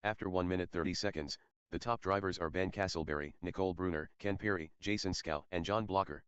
After 1 minute 30 seconds, the top drivers are Ben Castleberry, Nicole Bruner, Ken Perry, Jason Scow, and John Blocker.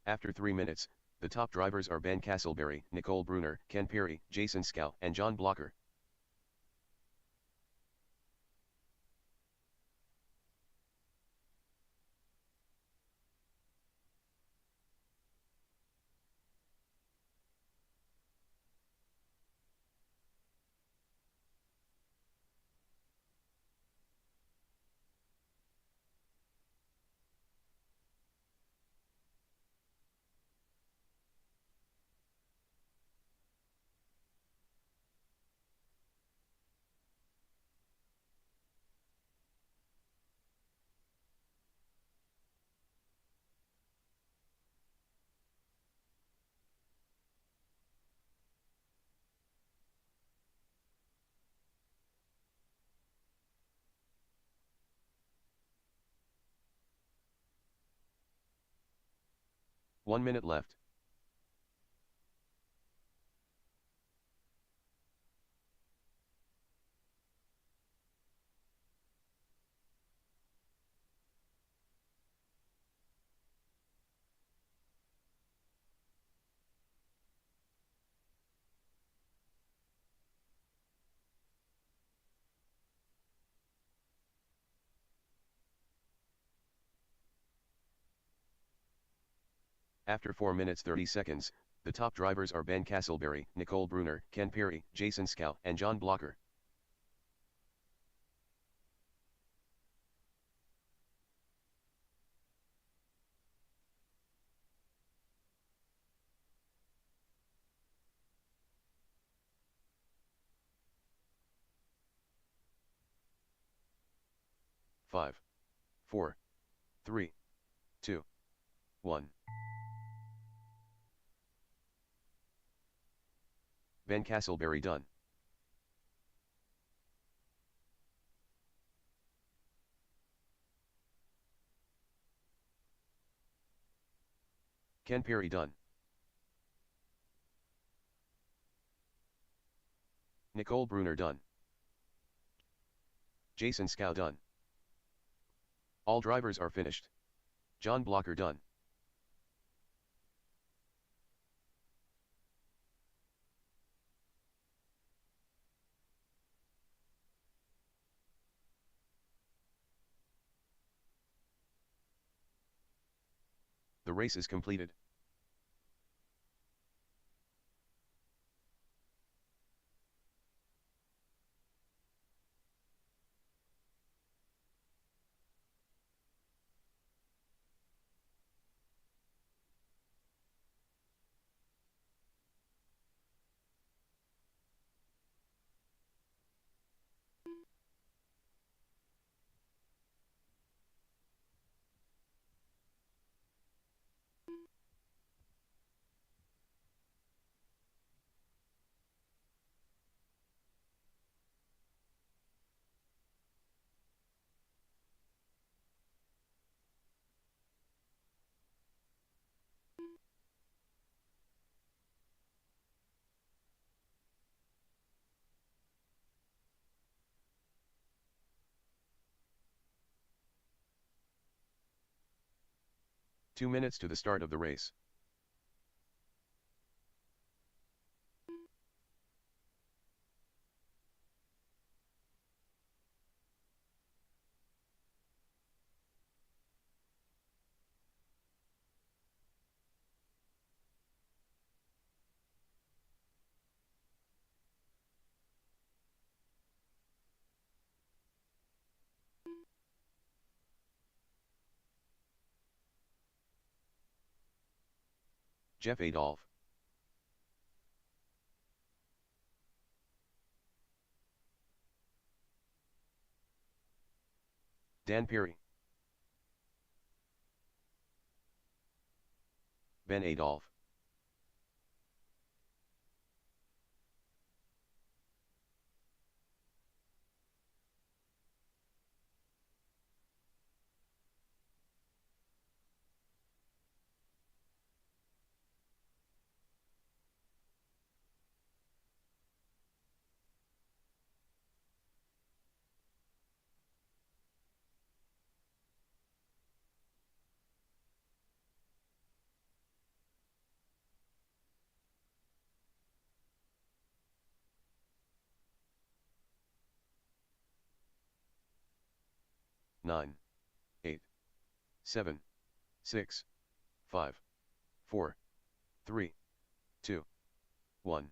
After 3 minutes, the top drivers are Ben Castleberry, Nicole Bruner, Ken Perry, Jason Scow, and John Blocker. One minute left. After 4 minutes 30 seconds, the top drivers are Ben Castleberry, Nicole Bruner, Ken Perry, Jason Scow, and John Blocker. Five, 4, 3, 2, 1. Ben Castleberry done. Ken Perry done. Nicole Bruner done. Jason Scow done. All drivers are finished. John Blocker done. The race is completed. 2 minutes to the start of the race. Jeff Adolph. Dan Perry. Ben Adolph. Nine, 8, 7, 6, 5, 4, 3, 2, 1.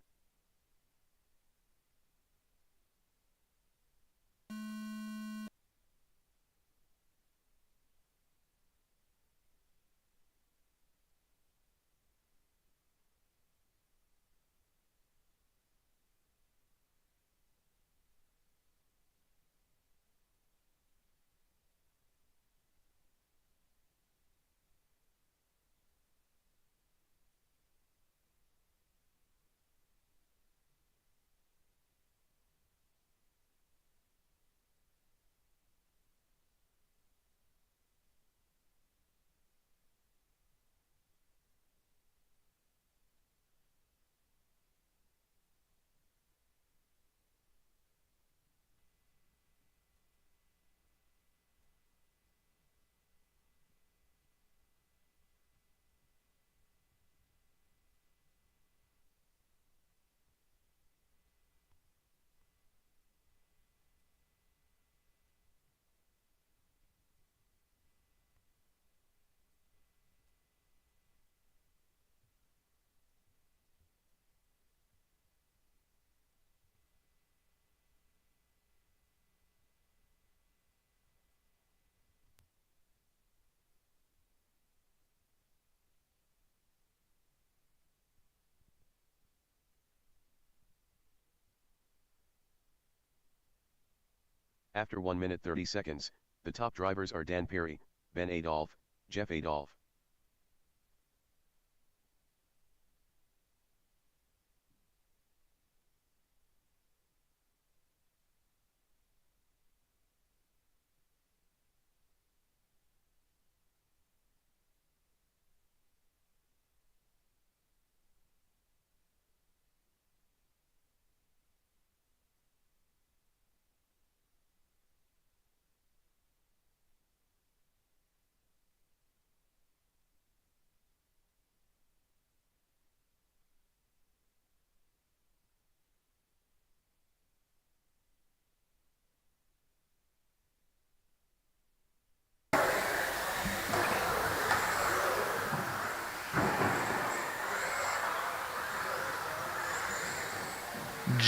After 1 minute 30 seconds, the top drivers are Dan Perry, Ben Adolph, Jeff Adolph.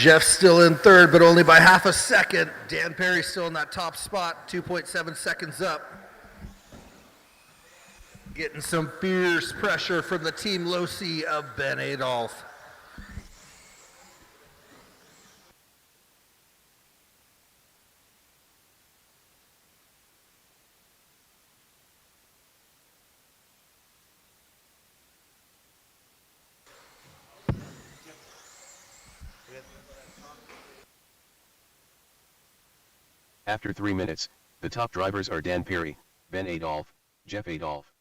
Jeff still in third, but only by half a second. Dan Perry still in that top spot, 2.7 seconds up. Getting some fierce pressure from the Team Losi of Ben Adolph. After 3 minutes, the top drivers are Dan Perry, Ben Adolph, Jeff Adolph.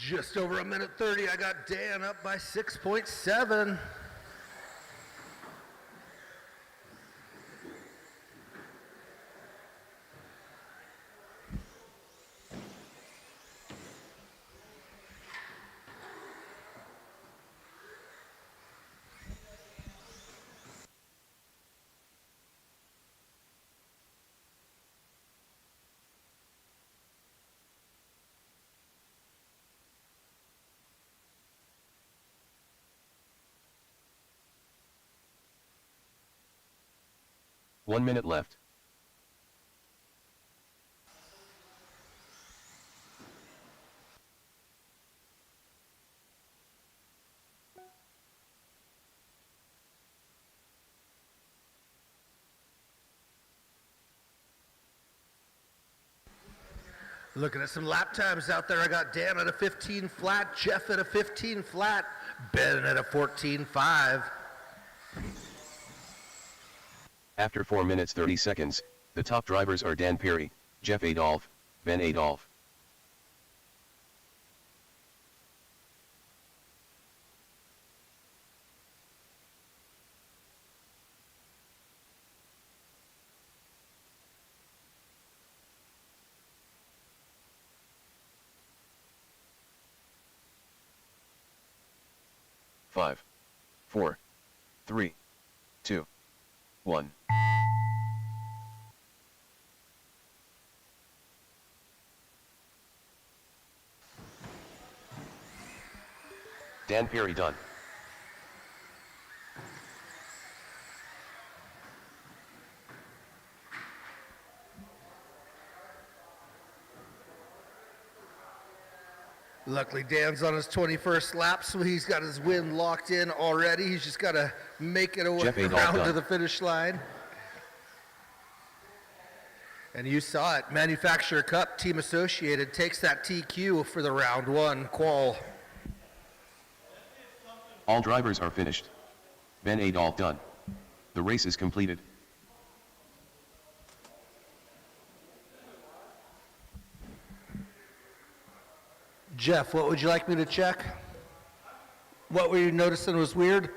Just over a minute 30. I got Dan up by 6.7. One minute left. Looking at some lap times out there, I got Dan at a 15 flat, Jeff at a 15 flat, Ben at a 14.5. After 4 minutes 30 seconds, the top drivers are Dan Perry, Jeff Adolph, Ben Adolph. Five, 4, 3, 2, 1. Dan Perry done. Luckily, Dan's on his 21st lap, so he's got his win locked in already. He's just got to make it Jeff Adolph around done. to the finish line. And you saw it. Manufacturer Cup, Team Associated takes that TQ for the round one qual. All drivers are finished. Ben Adolph done. The race is completed. Jeff, what would you like me to check? What were you noticing was weird?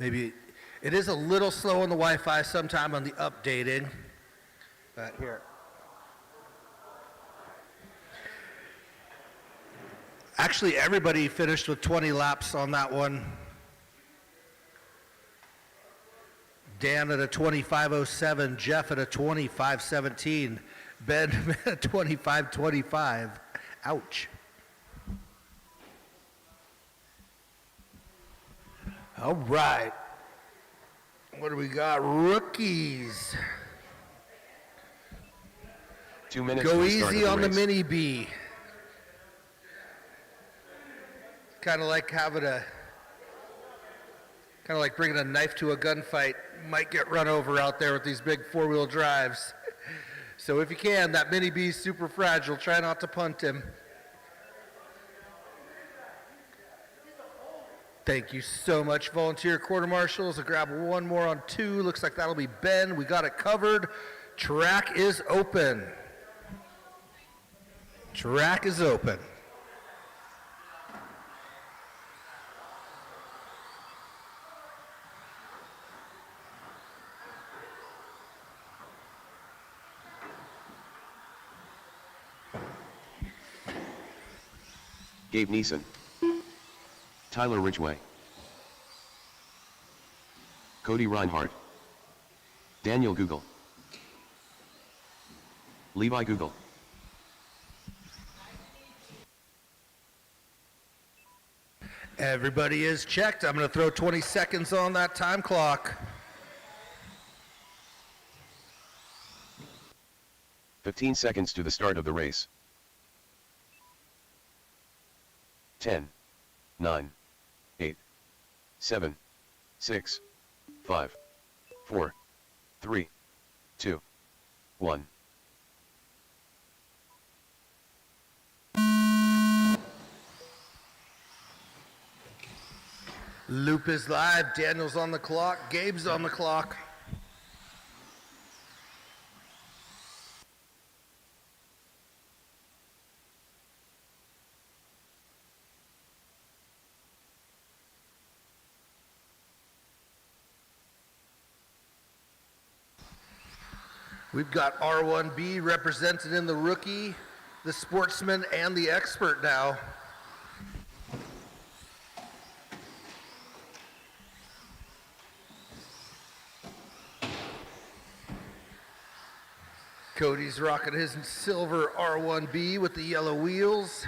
Maybe it is a little slow on the Wi-Fi sometime on the updating. But here. Actually, everybody finished with 20 laps on that one. Dan at a 25.07, Jeff at a 25.17, Ben at a 25.25. Ouch. All right. What do we got? Rookies. 2 minutes. Go to the start easy of on the race. Mini B. Kind of like bringing a knife to a gunfight. Might get run over out there with these big four-wheel drives. So if you can, that Mini B is super fragile. Try not to punt him. Thank you so much, volunteer quarter marshals. I'll grab one more on 2. Looks like that'll be Ben. We got it covered. Track is open. Track is open. Gabe Neeson. Tyler Ridgway. Cody Reinhardt. Daniel Google. Levi Google. Everybody is checked. I'm going to throw 20 seconds on that time clock. 15 seconds to the start of the race. 10, 9, 8, 7, 6, 5, 4, 3, 2, 1. Loop is live. Daniel's on the clock. Gabe's on the clock. We've got R1B represented in the rookie, the sportsman, and the expert now. Cody's rocking his silver R1B with the yellow wheels.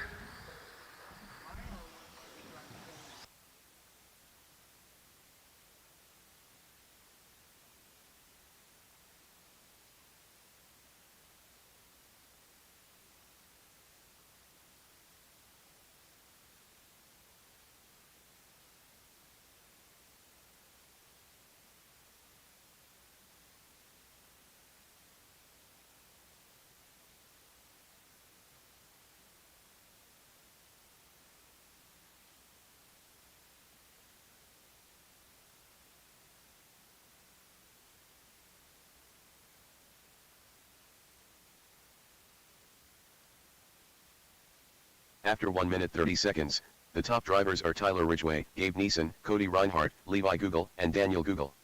After 1 minute 30 seconds, the top drivers are Tyler Ridgway, Gabe Neeson, Cody Reinhardt, Levi Google, and Daniel Google.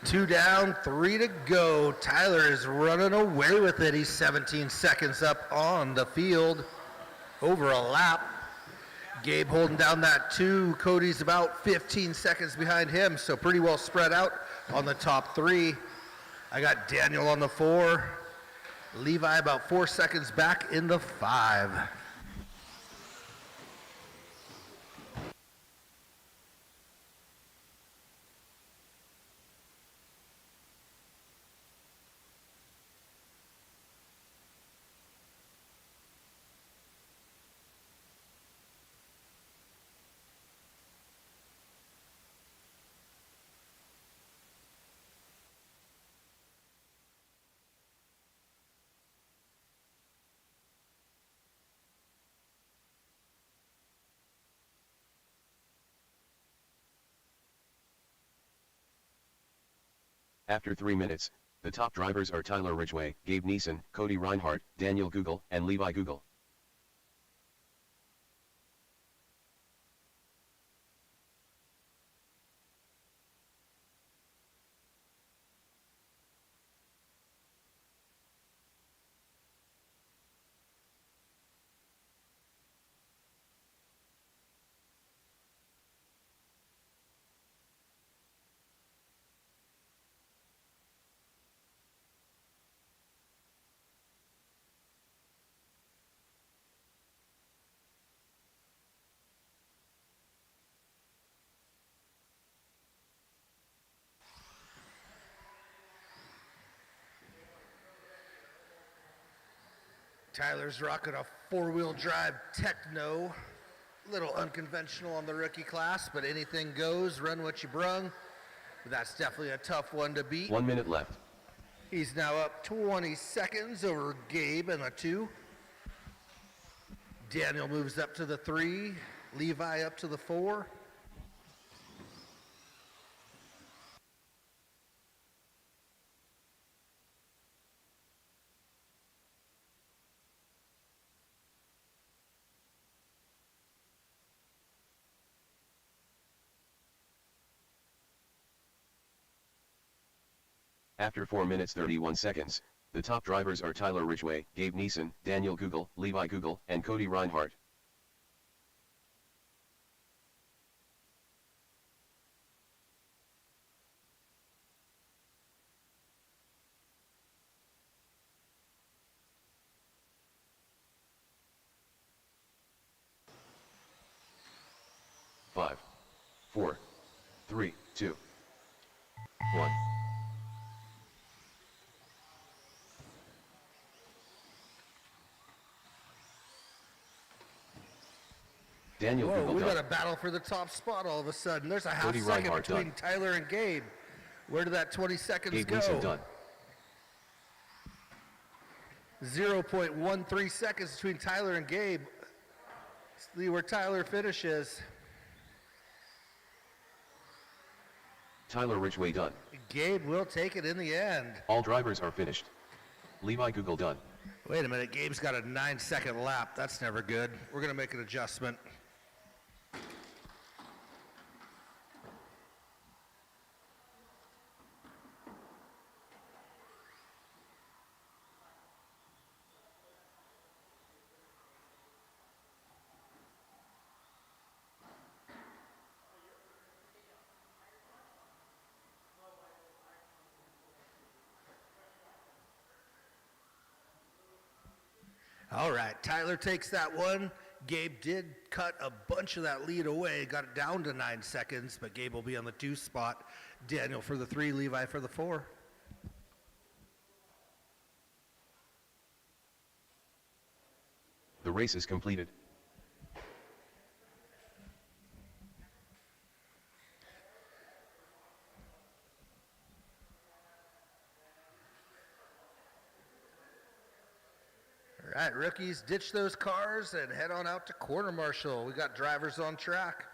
Two down, 3 to go. Tyler is running away with it. He's 17 seconds up on the field, over a lap. Gabe holding down that 2. Cody's about 15 seconds behind him, so pretty well spread out on the top 3. I got Daniel on the 4. Levi about 4 seconds back in the 5. After 3 minutes, the top drivers are Tyler Ridgway, Gabe Neeson, Cody Reinhardt, Daniel Google, and Levi Google. Tyler's rocking a 4-wheel drive Techno. A little unconventional on the rookie class, but anything goes, run what you brung. But that's definitely a tough one to beat. 1 minute left. He's now up 20 seconds over Gabe in a 2. Daniel moves up to the 3. Levi up to the 4. After 4 minutes 31 seconds, the top drivers are Tyler Ridgway, Gabe Neeson, Daniel Google, Levi Google, and Cody Reinhardt. Five, 4, 3, 2, 1. Daniel Whoa, Google we done. got a battle for the top spot all of a sudden. There's a half Cody second Reinhardt between done. Tyler and Gabe. Where did that 20 seconds Gabe go? Neeson done. 0.13 seconds between Tyler and Gabe. See where Tyler finishes. Tyler Ridgway done. Gabe will take it in the end. All drivers are finished. Levi Google done. Wait a minute, Gabe's got a 9-second lap. That's never good. We're gonna make an adjustment. All right, Tyler takes that one. Gabe did cut a bunch of that lead away, got it down to 9 seconds, but Gabe will be on the 2 spot. Daniel for the 3, Levi for the 4. The race is completed. All right, rookies, ditch those cars and head on out to Corner Marshal. We got drivers on track.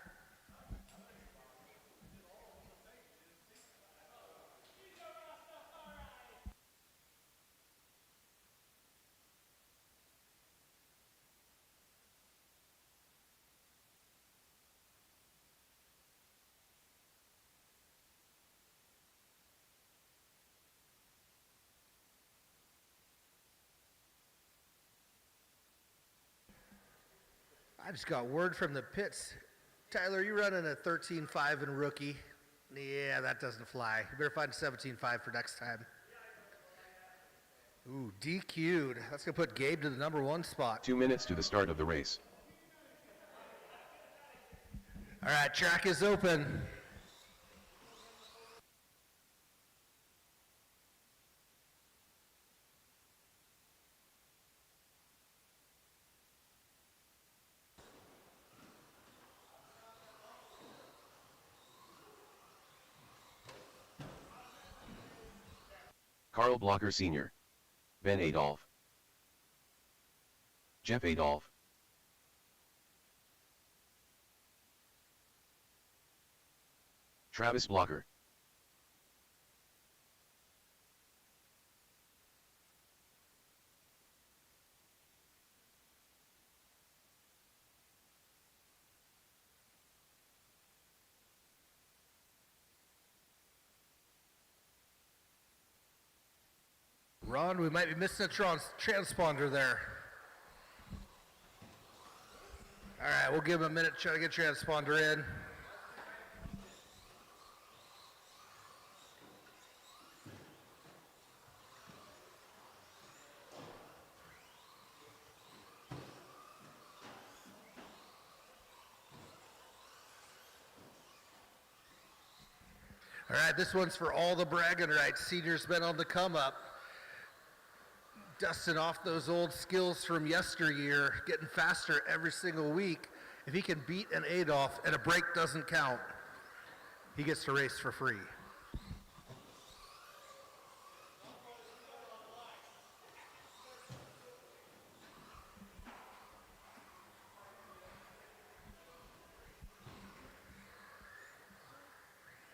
I just got word from the pits. Tyler, you running a 13.5 in rookie. Yeah, that doesn't fly. You better find a 17.5 for next time. Ooh, DQ'd. That's going to put Gabe to the number 1 spot. 2 minutes to the start of the race. All right, track is open. Carl Blocker Sr. Ben Adolf. Jeff Adolf. Travis Blocker. Ron, we might be missing a transponder there. All right, we'll give him a minute to try to get transponder in. All right, this one's for all the bragging rights. Senior's been on the come up. Dusting off those old skills from yesteryear, getting faster every single week. If he can beat an Adolf and a break doesn't count, he gets to race for free.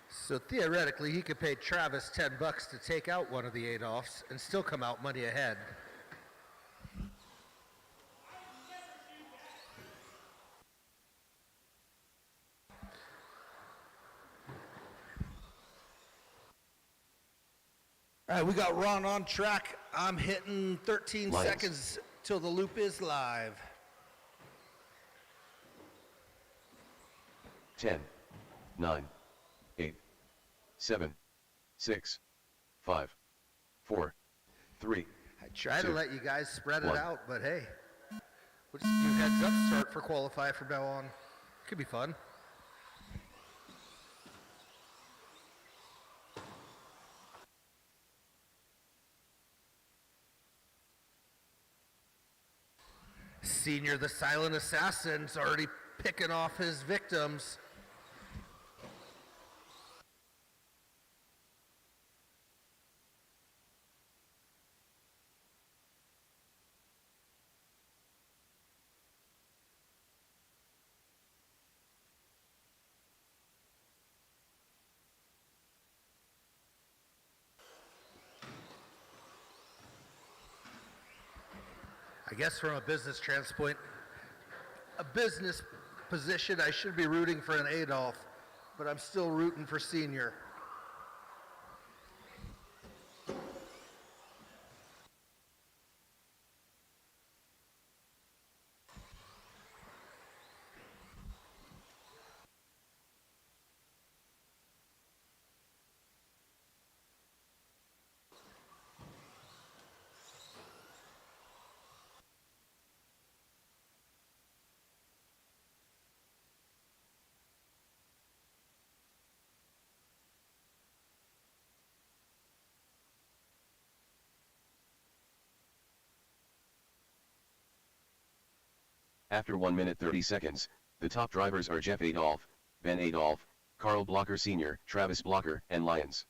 So theoretically, he could pay Travis $10 to take out one of the Adolfs and still come out money ahead. All right, we got Ron on track. I'm hitting 13 Lions. seconds till the loop is live. 10, 9, 8, 7, 6, 5, 4, 3. I try to 2, let you guys spread it 1. out, but hey, we'll just do heads up start for qualify from now on. Could be fun. Senior, the silent assassin's already picking off his victims. I guess from a business standpoint, a business position, I should be rooting for an Adolph, but I'm still rooting for Senior. After 1 minute 30 seconds, the top drivers are Jeff Adolph, Ben Adolph, Carl Blocker Sr., Travis Blocker, and Lyons.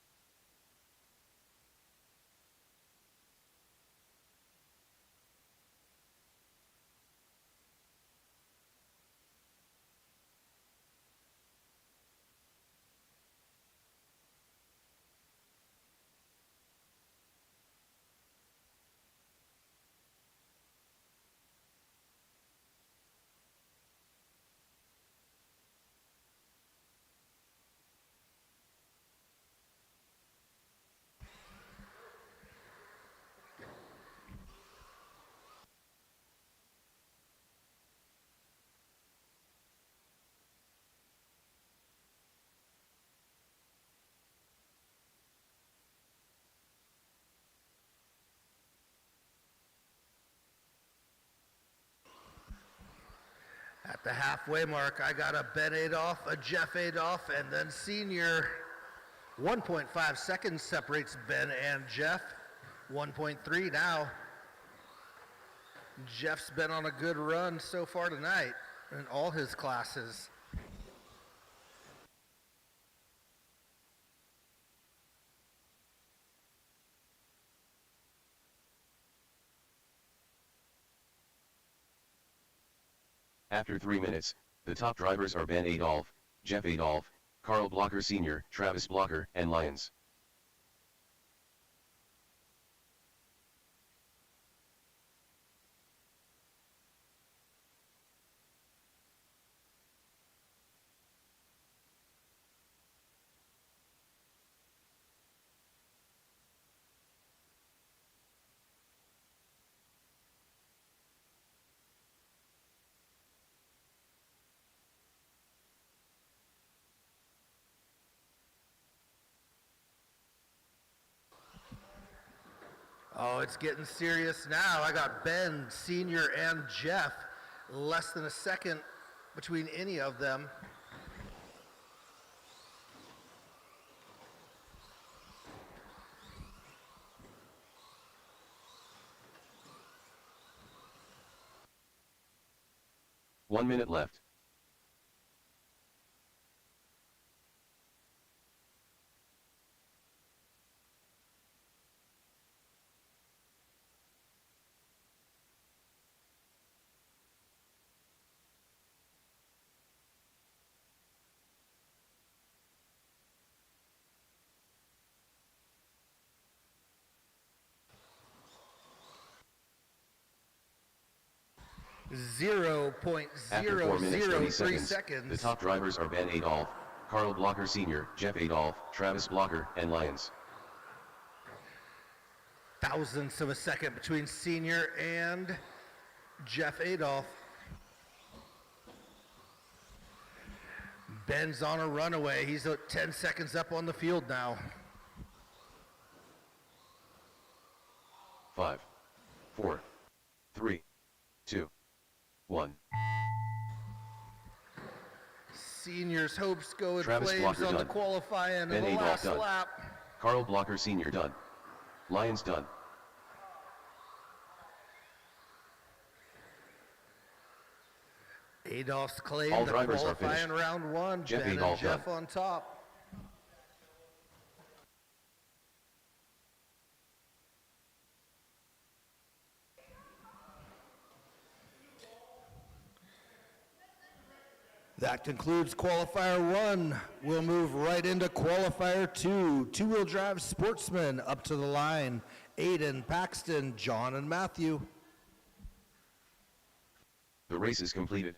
At the halfway mark, I got a Ben Adolph, a Jeff Adolph, and then Senior. 1.5 seconds separates Ben and Jeff. 1.3 now. Jeff's been on a good run so far tonight in all his classes. After 3 minutes, the top drivers are Ben Adolph, Jeff Adolph, Carl Blocker Sr., Travis Blocker, and Lyons. Oh, it's getting serious now. I got Ben, Senior, and Jeff. Less than a second between any of them. One minute left. After 4 minutes 30 seconds, the top drivers are Ben Adolph, Carl Blocker Sr., Jeff Adolph, Travis Blocker, and Lyons. Thousandths of a second between Senior and Jeff Adolph. Ben's on a runaway. He's 10 seconds up on the field now. 5, 4, 3, 2, 1. Senior's hopes go in Travis flames Blocker on the done. qualifying Ben of the Adolph last done. lap. Carl Blocker Sr. done. Lyons done. Adolph's claimed All the drivers are qualifying finished. round one. Jeff Ben and Adolph Jeff done. on top. That concludes qualifier one. We'll move right into qualifier two. Two-wheel drive sportsmen up to the line. Aiden, Paxton, John, and Matthew. The race is completed.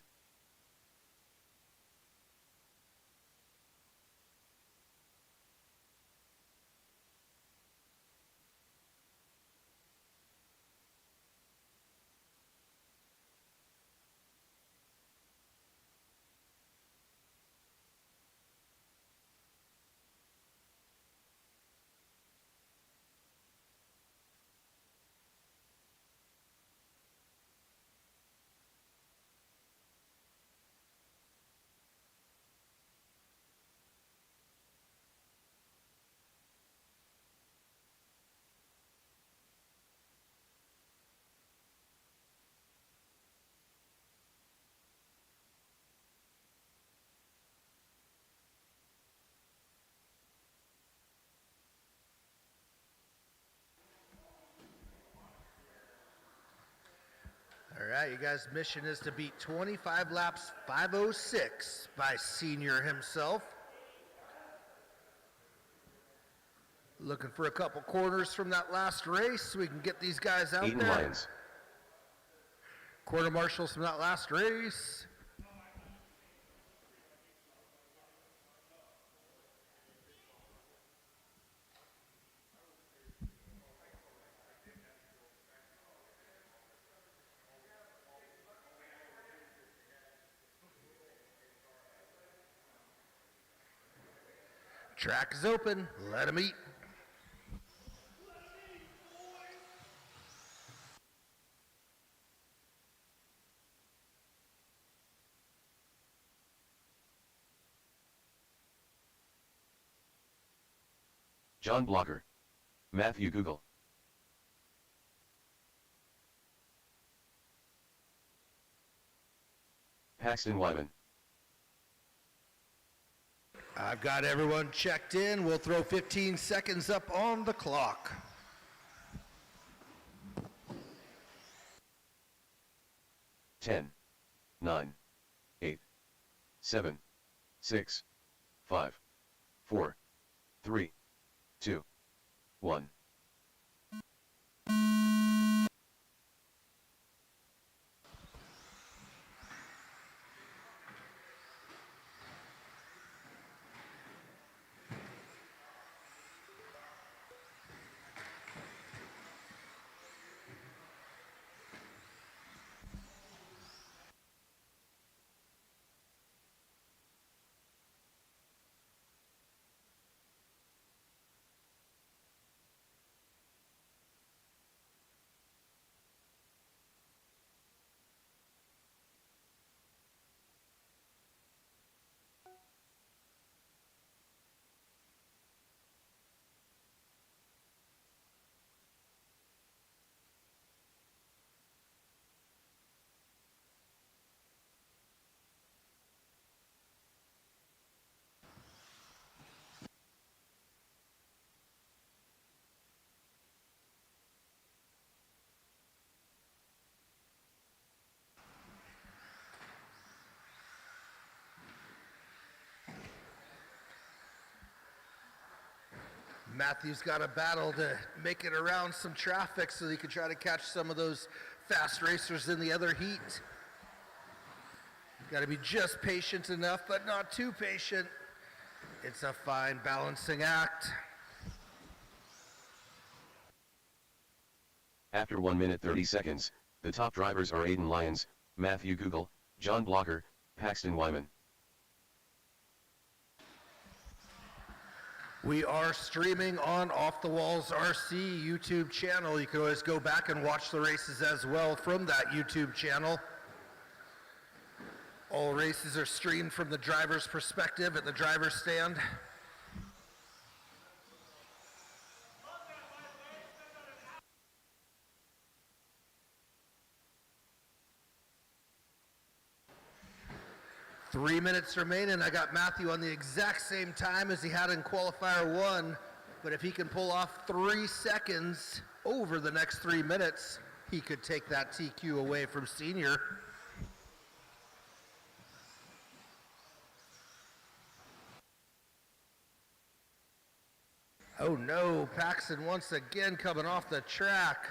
All right, you guys' mission is to beat 25 laps 5:06 by Senior himself. Looking for a couple corners from that last race so we can get these guys out Eden there. Lyons. Quarter marshals from that last race. Track is open. Let them eat. John Blocker. Matthew Google. Paxton Wyman. I've got everyone checked in. We'll throw 15 seconds up on the clock. Ten, 9, 8, 7, 6, 5, 4, 3, 2, 1. Matthew's got a battle to make it around some traffic so he can try to catch some of those fast racers in the other heat. Got to be just patient enough, but not too patient. It's a fine balancing act. After 1 minute 30 seconds, the top drivers are Eden Lyons, Matthew Google, John Blocker, Paxton Wyman. We are streaming on Off the Walls RC YouTube channel. You can always go back and watch the races as well from that YouTube channel. All races are streamed from the driver's perspective at the driver's stand. Three minutes remaining. I got Matthew on the exact same time as he had in qualifier one, but if he can pull off 3 seconds over the next 3 minutes, he could take that TQ away from Senior. Oh no, Paxton once again coming off the track.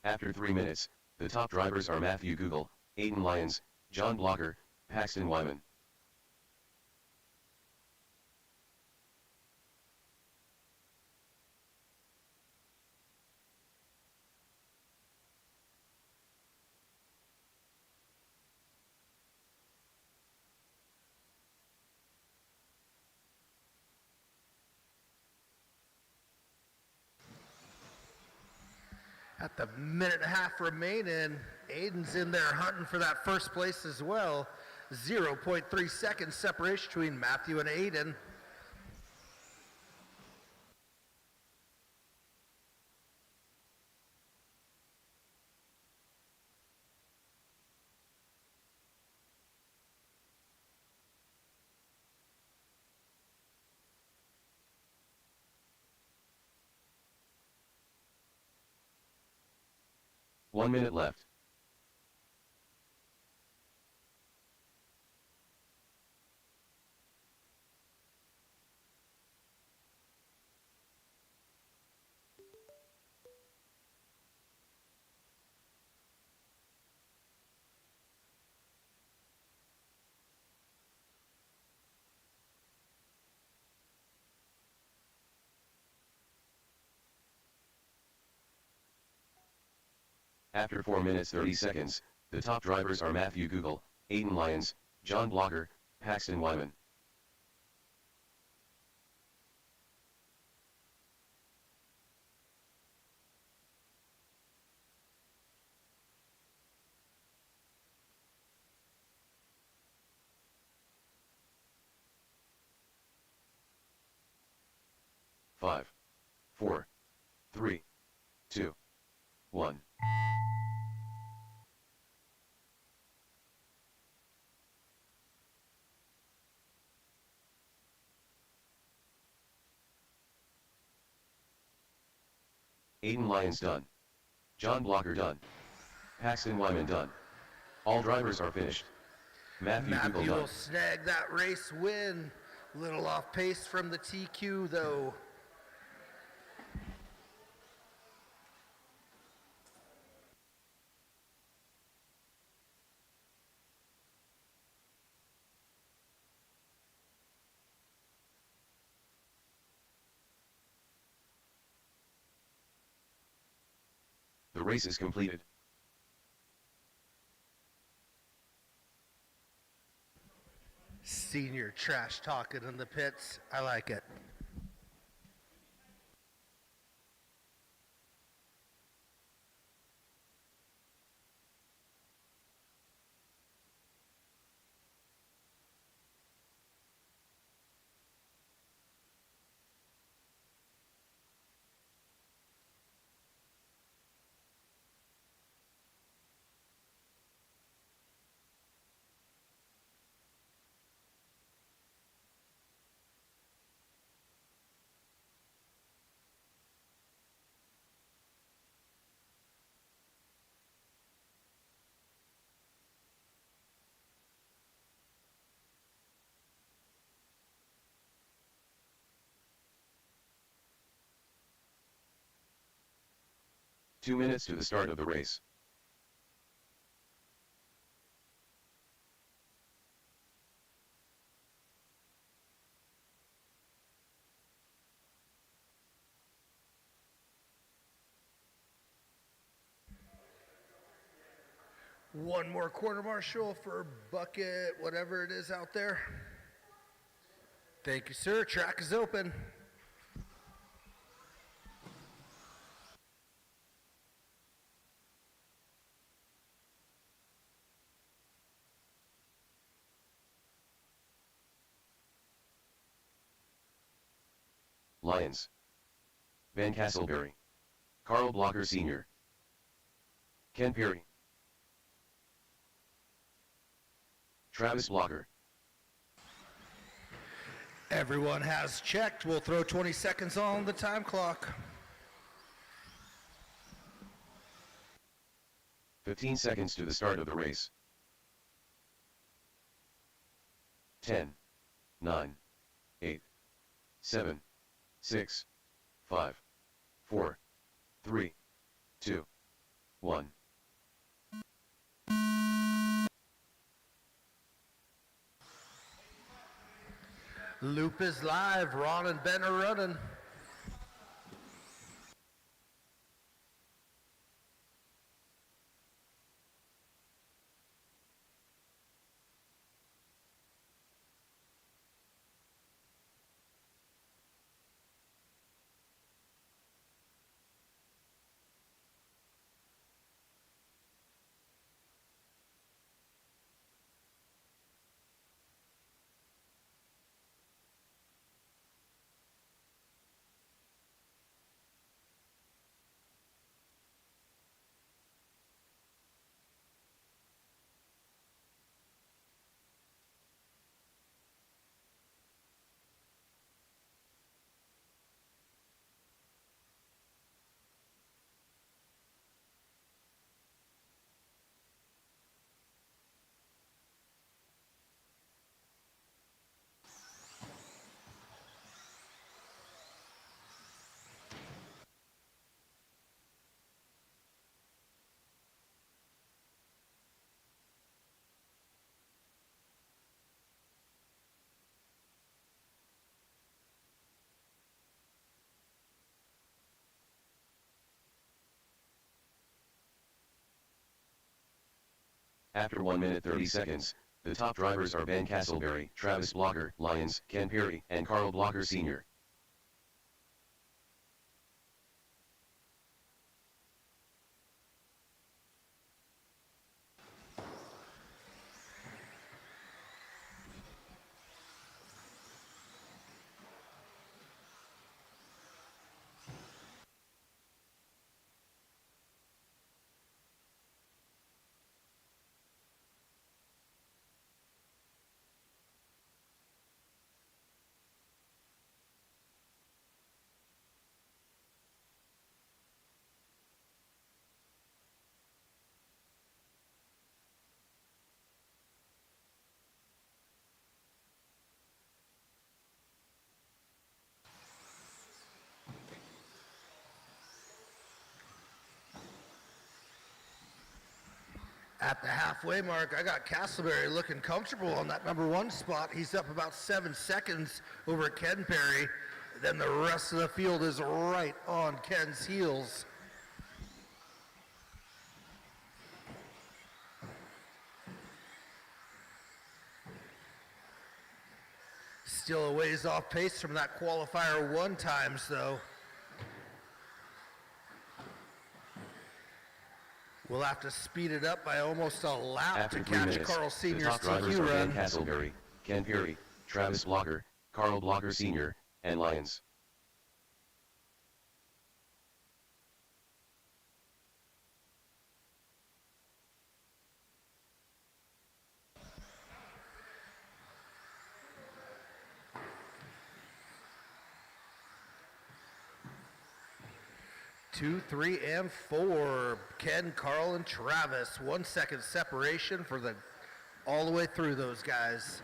After 3 minutes, the top drivers are Matthew Google, Aiden Lyons, John Blocker, Paxton Wyman. At the minute and a half remaining, Aiden's in there hunting for that first place as well. 0.3 seconds separation between Matthew and Aiden. One minute left. After 4 minutes 30 seconds, the top drivers are Matthew Google, Aiden Lyons, John Blocker, Paxton Wyman. Five, 4, 3, 2, 1. Aiden Lyons done. John Blocker done. Paxton Wyman done. All drivers are finished. Matthew Google will done. snag that race win. Little off pace from the TQ though. The race is completed. Senior trash talking in the pits. I like it. Two minutes to the start of the race. One more quarter marshal for bucket, whatever it is out there. Thank you, sir. Track is open. Lyons. Van Castleberry. Carl Blocker Sr. Ken Perry. Travis Blocker. Everyone has checked. We'll throw 20 seconds on the time clock. 15 seconds to the start of the race. 10, 9, 8, 7, 6, 5, 4, 3, 2, 1. Loop is live. Ron and Ben are running. After 1 minute 30 seconds, the top drivers are Ben Castleberry, Travis Blocker, Lyons, Ken Perry, and Carl Blocker Sr. At the halfway mark, I got Castleberry looking comfortable on that number 1 spot. He's up about 7 seconds over Ken Perry. Then the rest of the field is right on Ken's heels. Still a ways off pace from that qualifier 1 times though. We'll have to speed it up by almost a lap After to 3 catch minutes, Carl the Sr.'s top drivers TQ are Ben run. Castleberry, Ken Perry, Travis Blocker, Carl Blocker Sr., and Lyons. Two, 3, and 4. Ken, Carl, and Travis. 1 second separation for the all the way through those guys.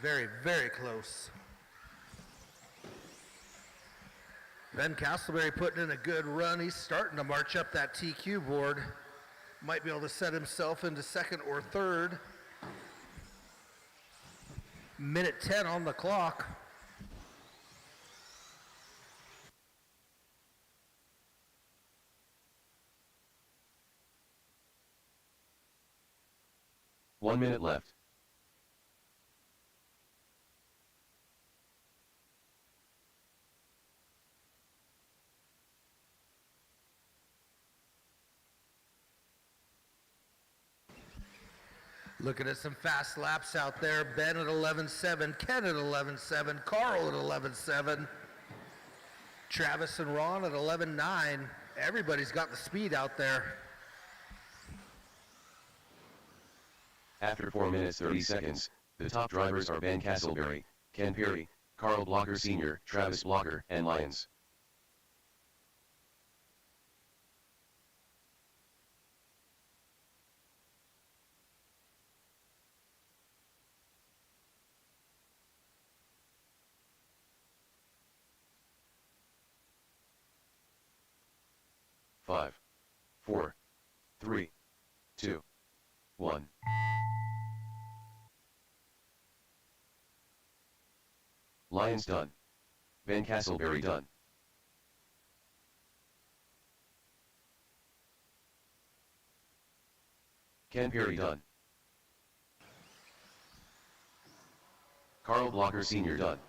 Very, very close. Ben Castleberry putting in a good run. He's starting to march up that TQ board. Might be able to set himself into 2nd or 3rd. Minute 10 on the clock. One minute left. Looking at some fast laps out there. Ben at 11.7, Ken at 11.7, Carl at 11.7, Travis and Ron at 11.9. Everybody's got the speed out there. After 4 minutes 30 seconds, the top drivers are Ben Castleberry, Ken Perry, Carl Blocker Sr., Travis Blocker, and Lyons. Five, 4, 3, 2, 1. Lions done. Ben Castleberry done. Ken Perry done. Carl Blocker Sr. done.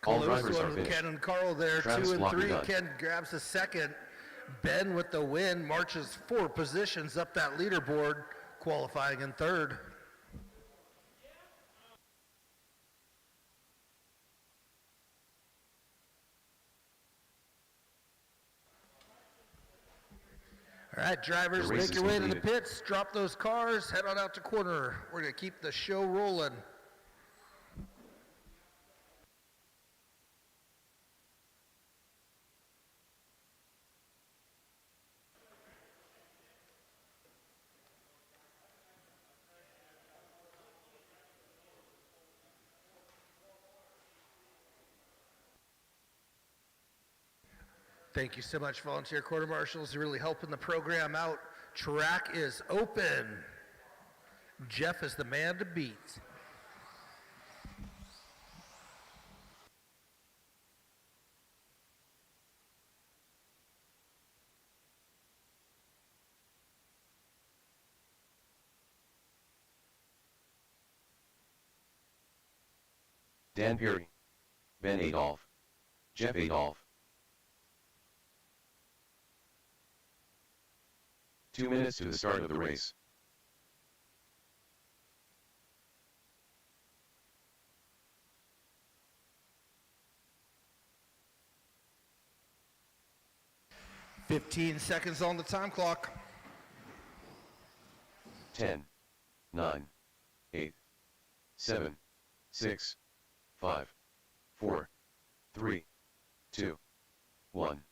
All drivers are finished. Ken and Carl there, Travis 2 and Blocker 3. done. Ken grabs a second. Ben with the win marches 4 positions up that leaderboard, qualifying in third. All right, drivers, make your way to the pits, drop those cars, head on out to corner. We're going to keep the show rolling. Thank you so much, volunteer quarter marshals. You're really helping the program out. Track is open. Jeff is the man to beat. Dan Perry, Ben Adolph, Jeff Adolph. 2 minutes to the start of the race. "15 seconds on the time clock." 10, 9, 8, 7, 6, 5, 4, 3, 2, 1.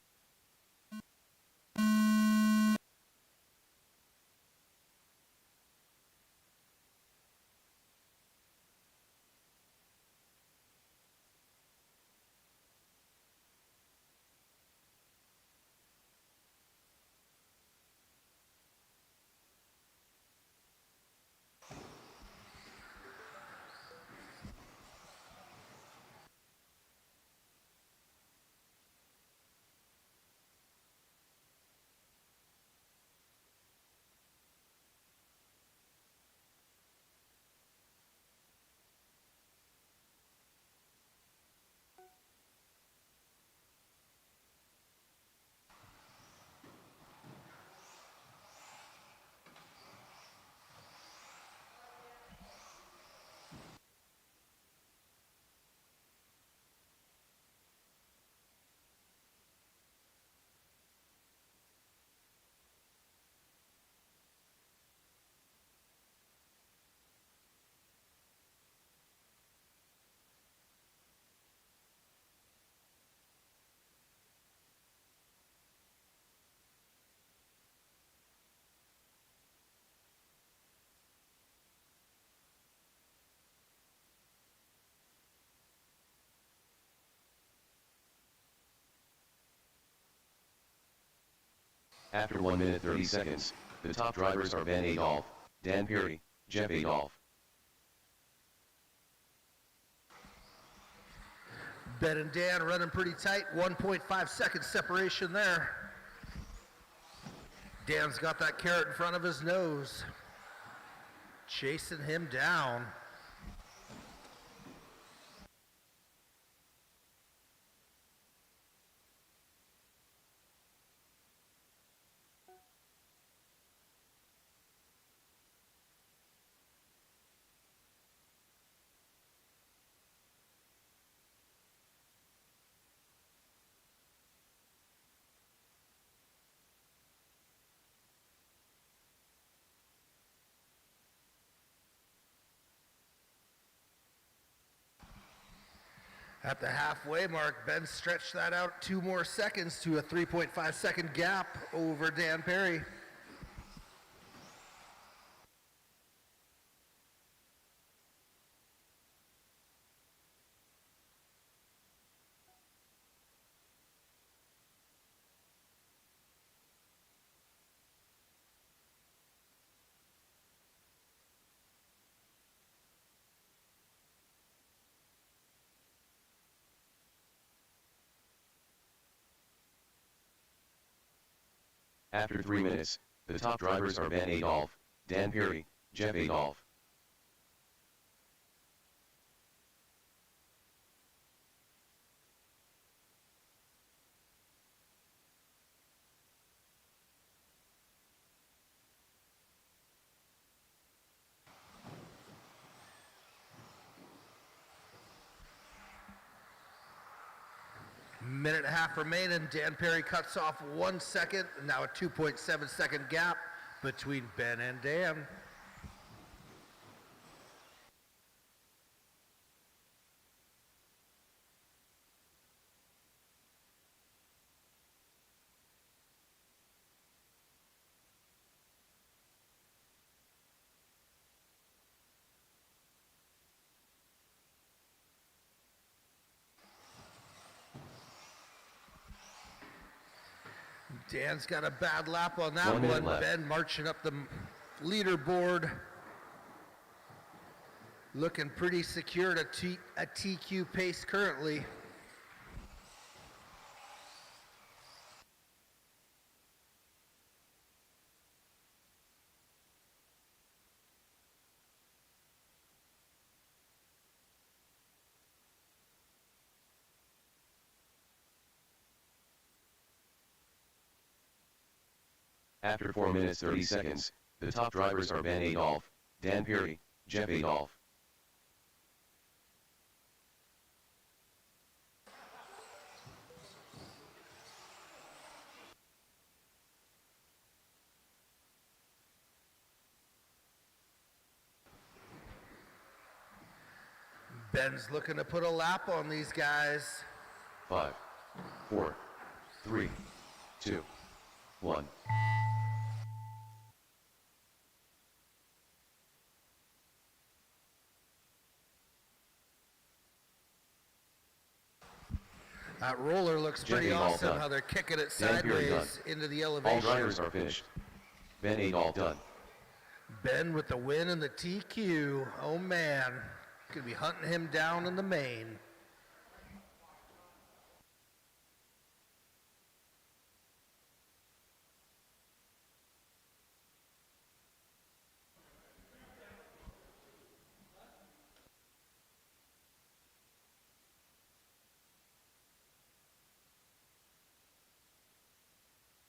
After 1 minute 30 seconds, the top drivers are Ben Adolph, Dan Perry, Jeff Adolph. Ben and Dan running pretty tight, 1.5 second separation there. Dan's got that carrot in front of his nose, chasing him down. At the halfway mark, Ben stretched that out 2 more seconds to a 3.5 second gap over Dan Perry. After 3 minutes, the top drivers are Ben Adolph, Dan Perry, Jeff Adolph. Minute and a half remaining. Dan Perry cuts off 1 second. Now a 2.7 second gap between Ben and Dan. Dan's got a bad lap on that 1 minute one. left. Ben marching up the leaderboard. Looking pretty secure at a TQ pace currently. After 4 minutes 30 seconds, the top drivers are Ben Adolph, Dan Perry, Jeff Adolph. Ben's looking to put a lap on these guys. 5, 4, 3, 2, 1. That roller looks pretty Jeff Adolph awesome, done. how they're kicking it Dan Perry sideways into the All elevation. drivers are finished. Ben Adolph done. Ben with the win in the TQ. Oh man, could be hunting him down in the main.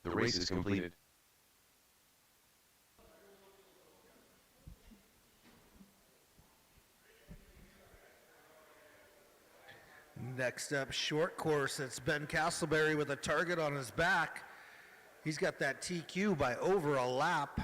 The race is completed. Next up, short course. It's Ben Castleberry with a target on his back. He's got that TQ by over a lap.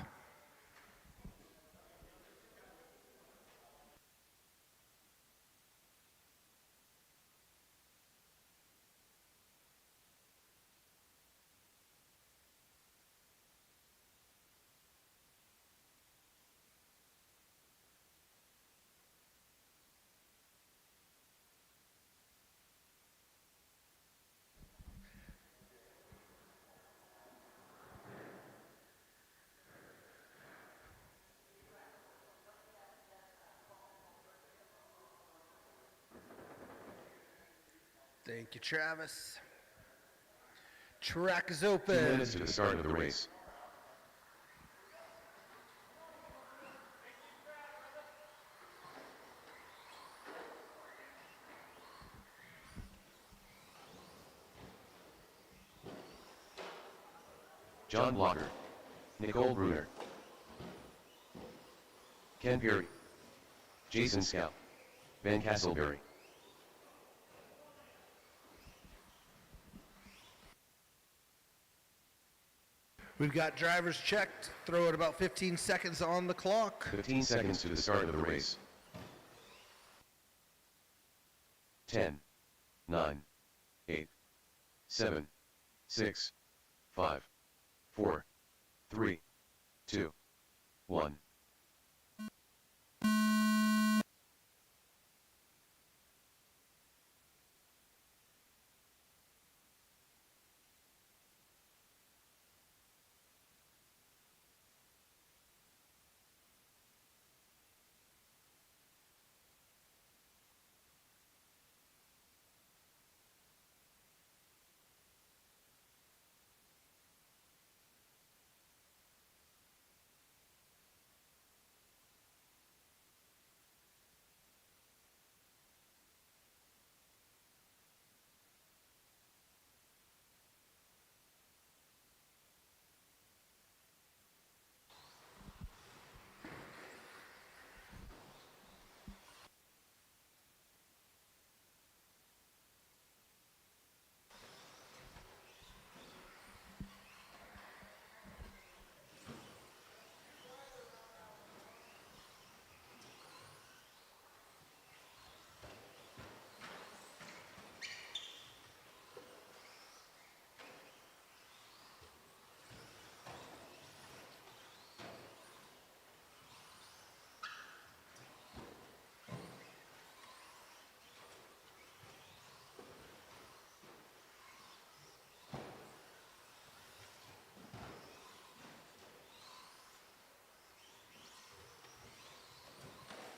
Thank you, Travis. Track is 2 open. minutes to the start of the race. John Blocker, Nicole Bruner, Ken Perry, Jason Scout, Ben Castleberry. We've got drivers checked. Throw it about 15 seconds on the clock. 15 seconds to the start of the race. 10, 9, 8, 7, 6, 5, 4, 3, 2, 1.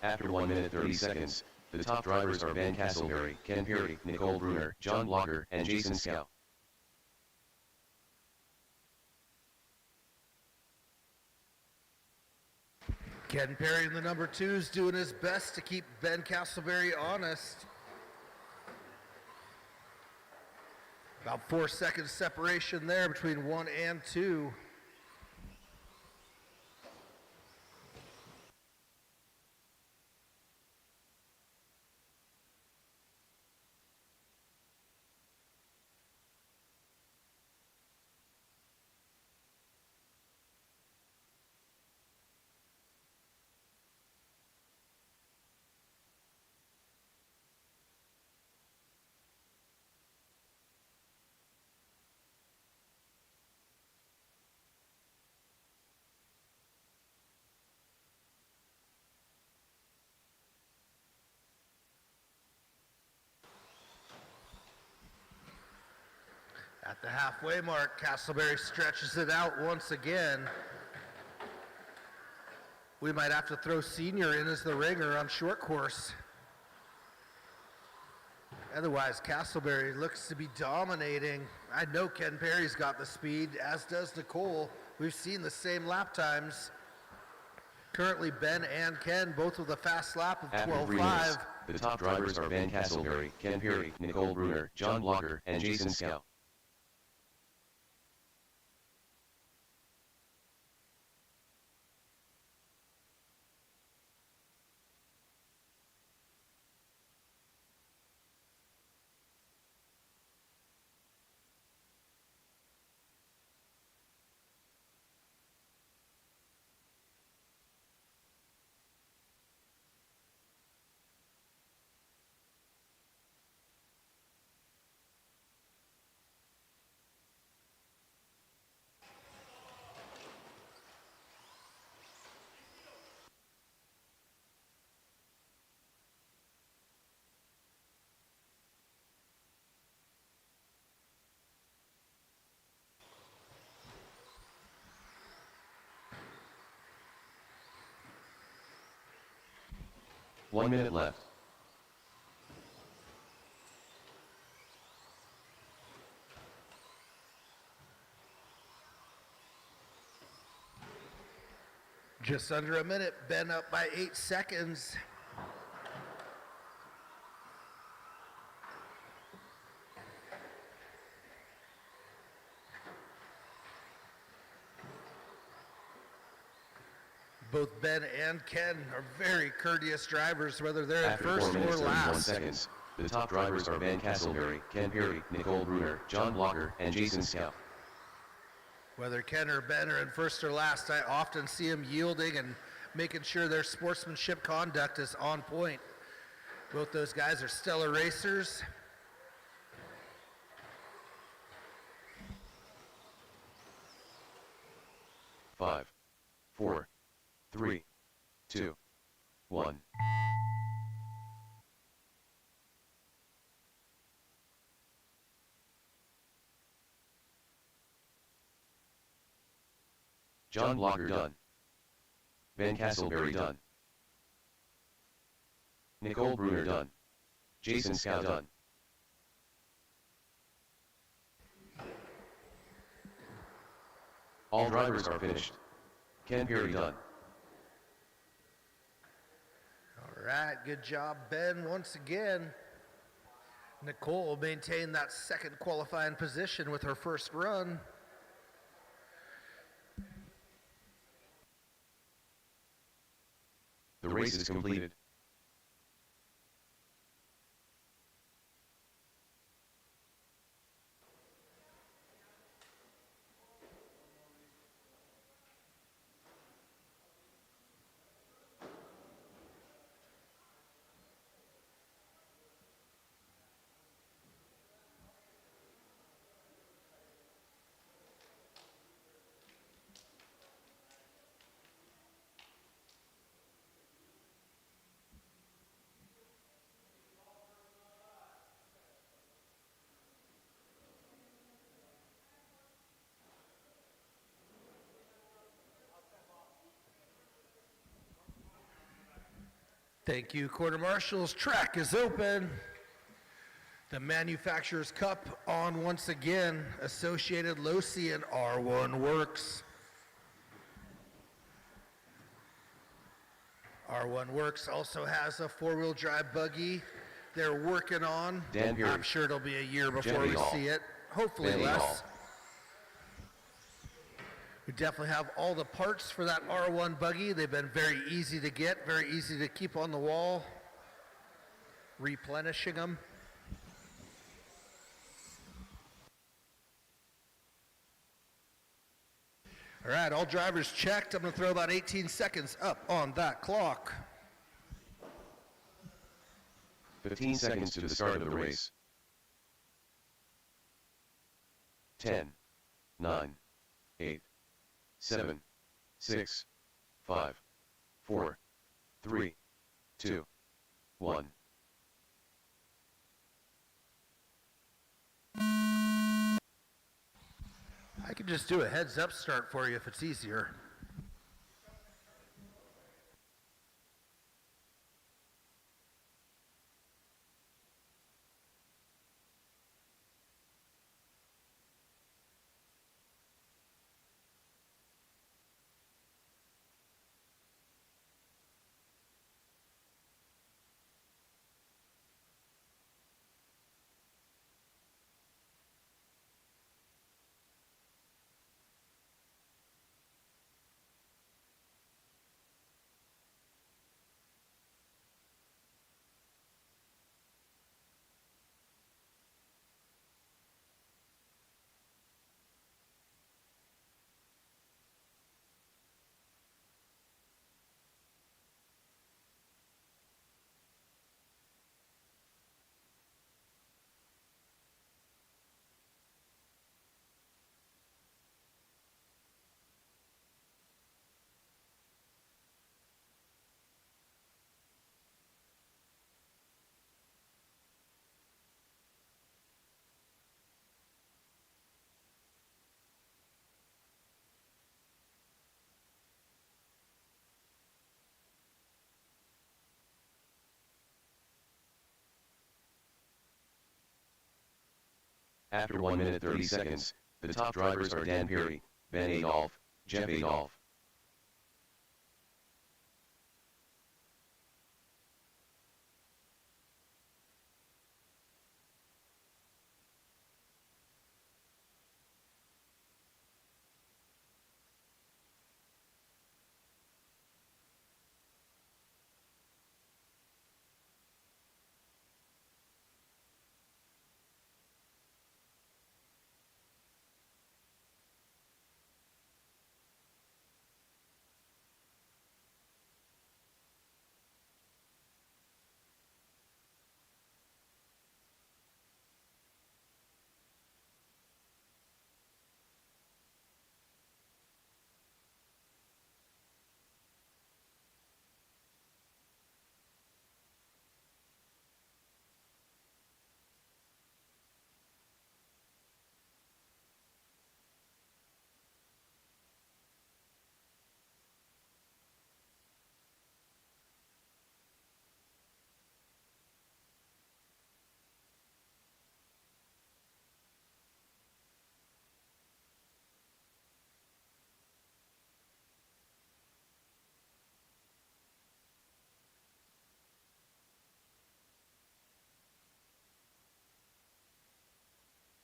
After 1 minute 30 seconds, the top drivers are Ben Castleberry, Ken Perry, Nicole Bruner, John Blocker, and Jason Scow. Ken Perry in the number 2 is doing his best to keep Ben Castleberry honest. About 4 seconds separation there between 1 and 2. At the halfway mark, Castleberry stretches it out once again. We might have to throw Senior in as the ringer on short course. Otherwise, Castleberry looks to be dominating. I know Ken Perry's got the speed, as does Nicole. We've seen the same lap times. Currently, Ben and Ken both with a fast lap of 12.5. The top drivers are Ben Castleberry, Ken Perry, Nicole Bruner, John Blocker, and Jason Scow. One minute left. Just under a minute, Ben up by 8 seconds. Both Ben and Ken are very courteous drivers, whether they're at first or last. Seconds, the top drivers are Ben Castleberry, Ken Perry, Nicole Bruner, John Blocker, and Jason Scow. Whether Ken or Ben are in first or last, I often see them yielding and making sure their sportsmanship conduct is on point. Both those guys are stellar racers. Five, 4, 3, 2, 1. John Blocker done. Ben Castleberry done. Nicole Bruner done. Jason Scow done. All drivers are finished. Ken Perry done. All right, good job, Ben, once again. Nicole maintained that second qualifying position with her first run. The race is completed. Thank you, Quarter Marshals. Track is open. The Manufacturers Cup on once again. Associated Lothian R1 Works. R1 Works also has a four-wheel drive buggy they're working on. Dan Peary. I'm sure it'll be a year before we see it. Hopefully Van less. Adolf. We definitely have all the parts for that R1 buggy. They've been very easy to get, very easy to keep on the wall. Replenishing them. All right, all drivers checked. I'm going to throw about 18 seconds up on that clock. 15 seconds to the start of the race. 10, 9, 8, 7, 6, 5, 4, 3, 2, 1. I can just do a heads up start for you if it's easier. After 1 minute 30 seconds, the top drivers are Dan Peary, Ben Adolf, Jeff Adolf.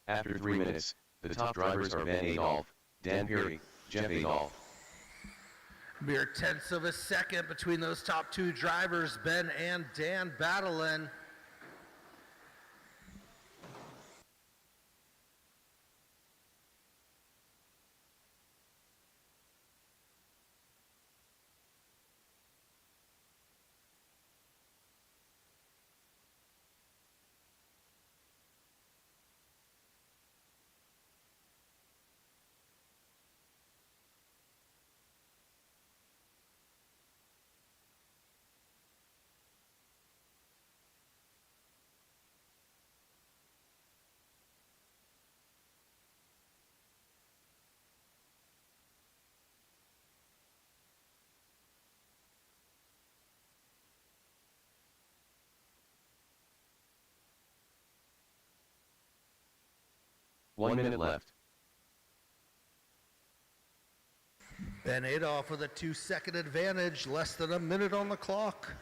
After 3 minutes, the top drivers are Ben Adolf, Dan Peary, Jeff Adolf. Mere tenths of a second between those top two drivers, Ben and Dan battling. 1 minute left. Ben Adolph with a 2-second advantage, less than a minute on the clock.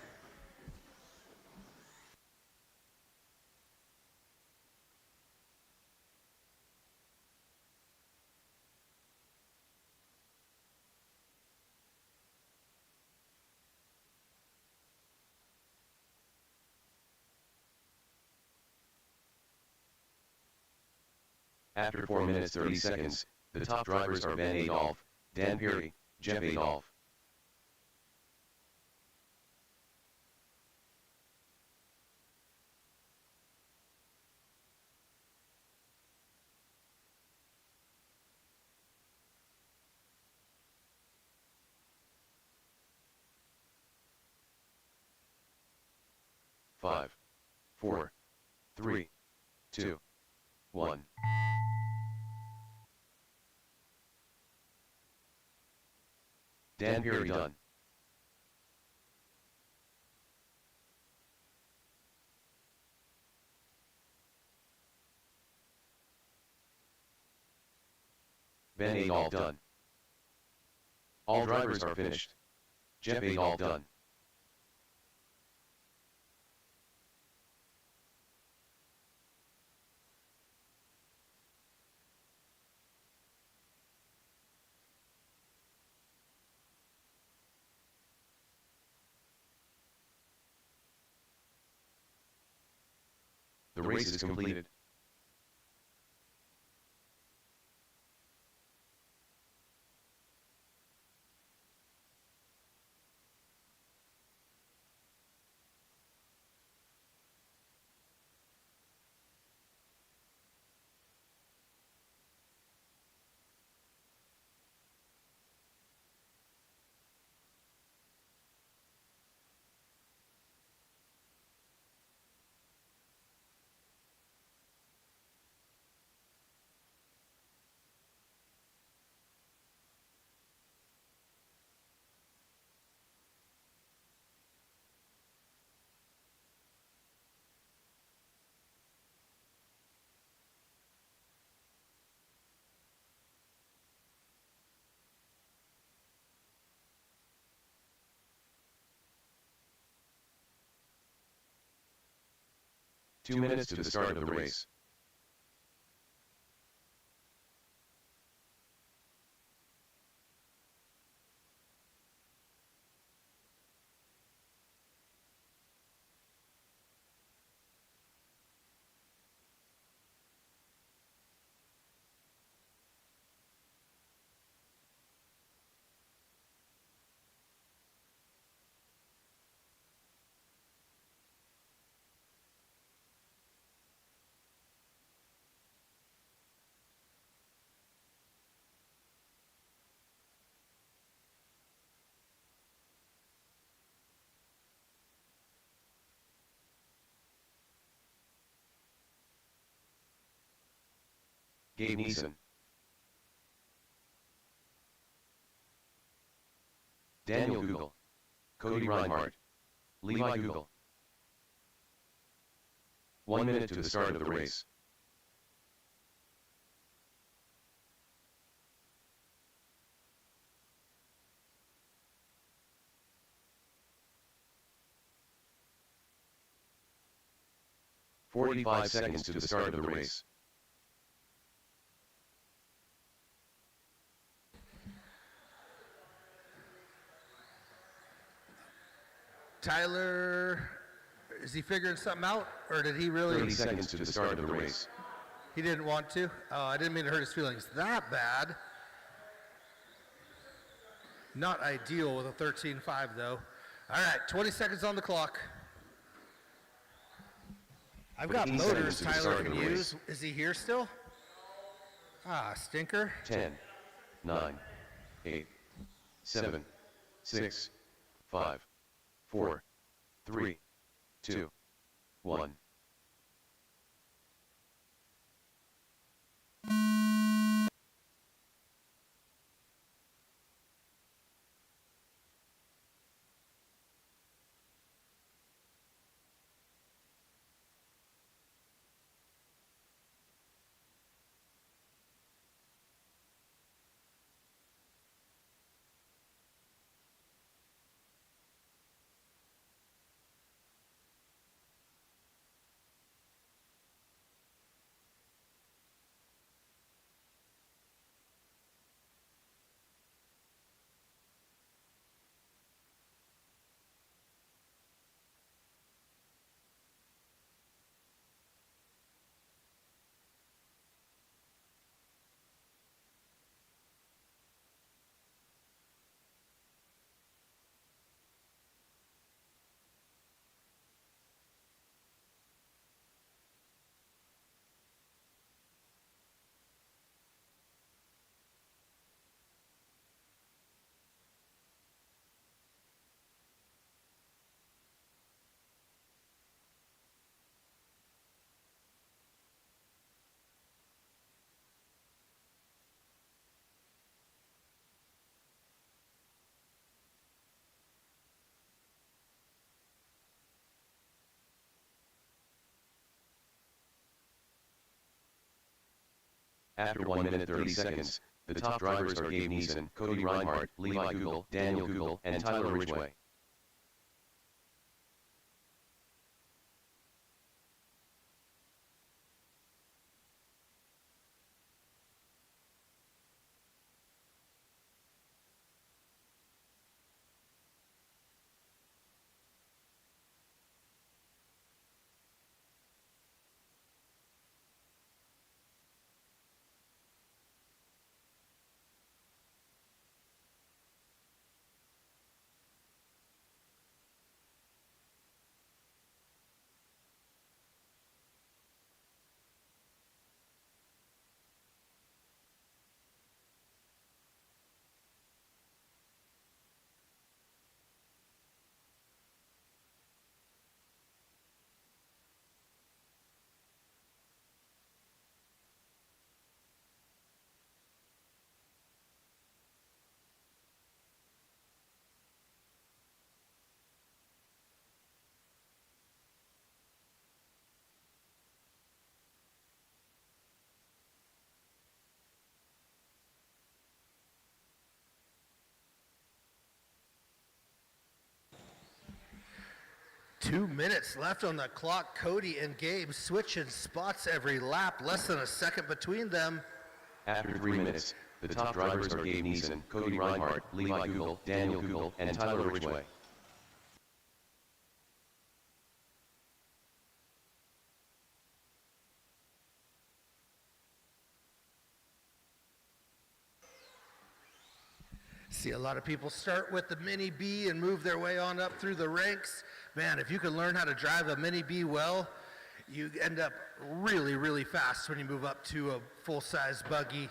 After 4 minutes 30 seconds, the top drivers are Ben Adolph, Dan Perry, Jeff Adolph. Five, 4, 3, 2, 1. Dan Perry done. Ben Adolph done. All drivers are finished. Jeff Adolph done. The race is completed. Two minutes to the start of the race. Gabe Neeson, Daniel Google, Cody Reinhardt, Levi Google. 1 minute to the start of the race. "45 seconds to the start of the race. Tyler, is he figuring something out, or did he really? 30 seconds to the start of the race. He didn't want to? Oh, I didn't mean to hurt his feelings that bad. Not ideal with a 13.5 though. All right, 20 seconds on the clock. I've got 15 motors seconds to the Tyler start can of the use. race. Is he here still? Ah, stinker. 10, 9, 8, 7, 6, 5, 4, 3, 2, 1. After 1 minute 30 seconds, the top drivers are Gabe Neeson, Cody Reinhardt, Levi Google, Daniel Google, and Tyler Ridgway. Two minutes left on the clock. Cody and Gabe switching spots every lap, less than a second between them. After 3 minutes, the top drivers are Gabe Neeson, Cody Reinhardt, Levi Google, Daniel Google, and Tyler Ridgway. See a lot of people start with the Mini B and move their way on up through the ranks. Man, if you can learn how to drive a Mini B well, you end up really, really fast when you move up to a full-size buggy.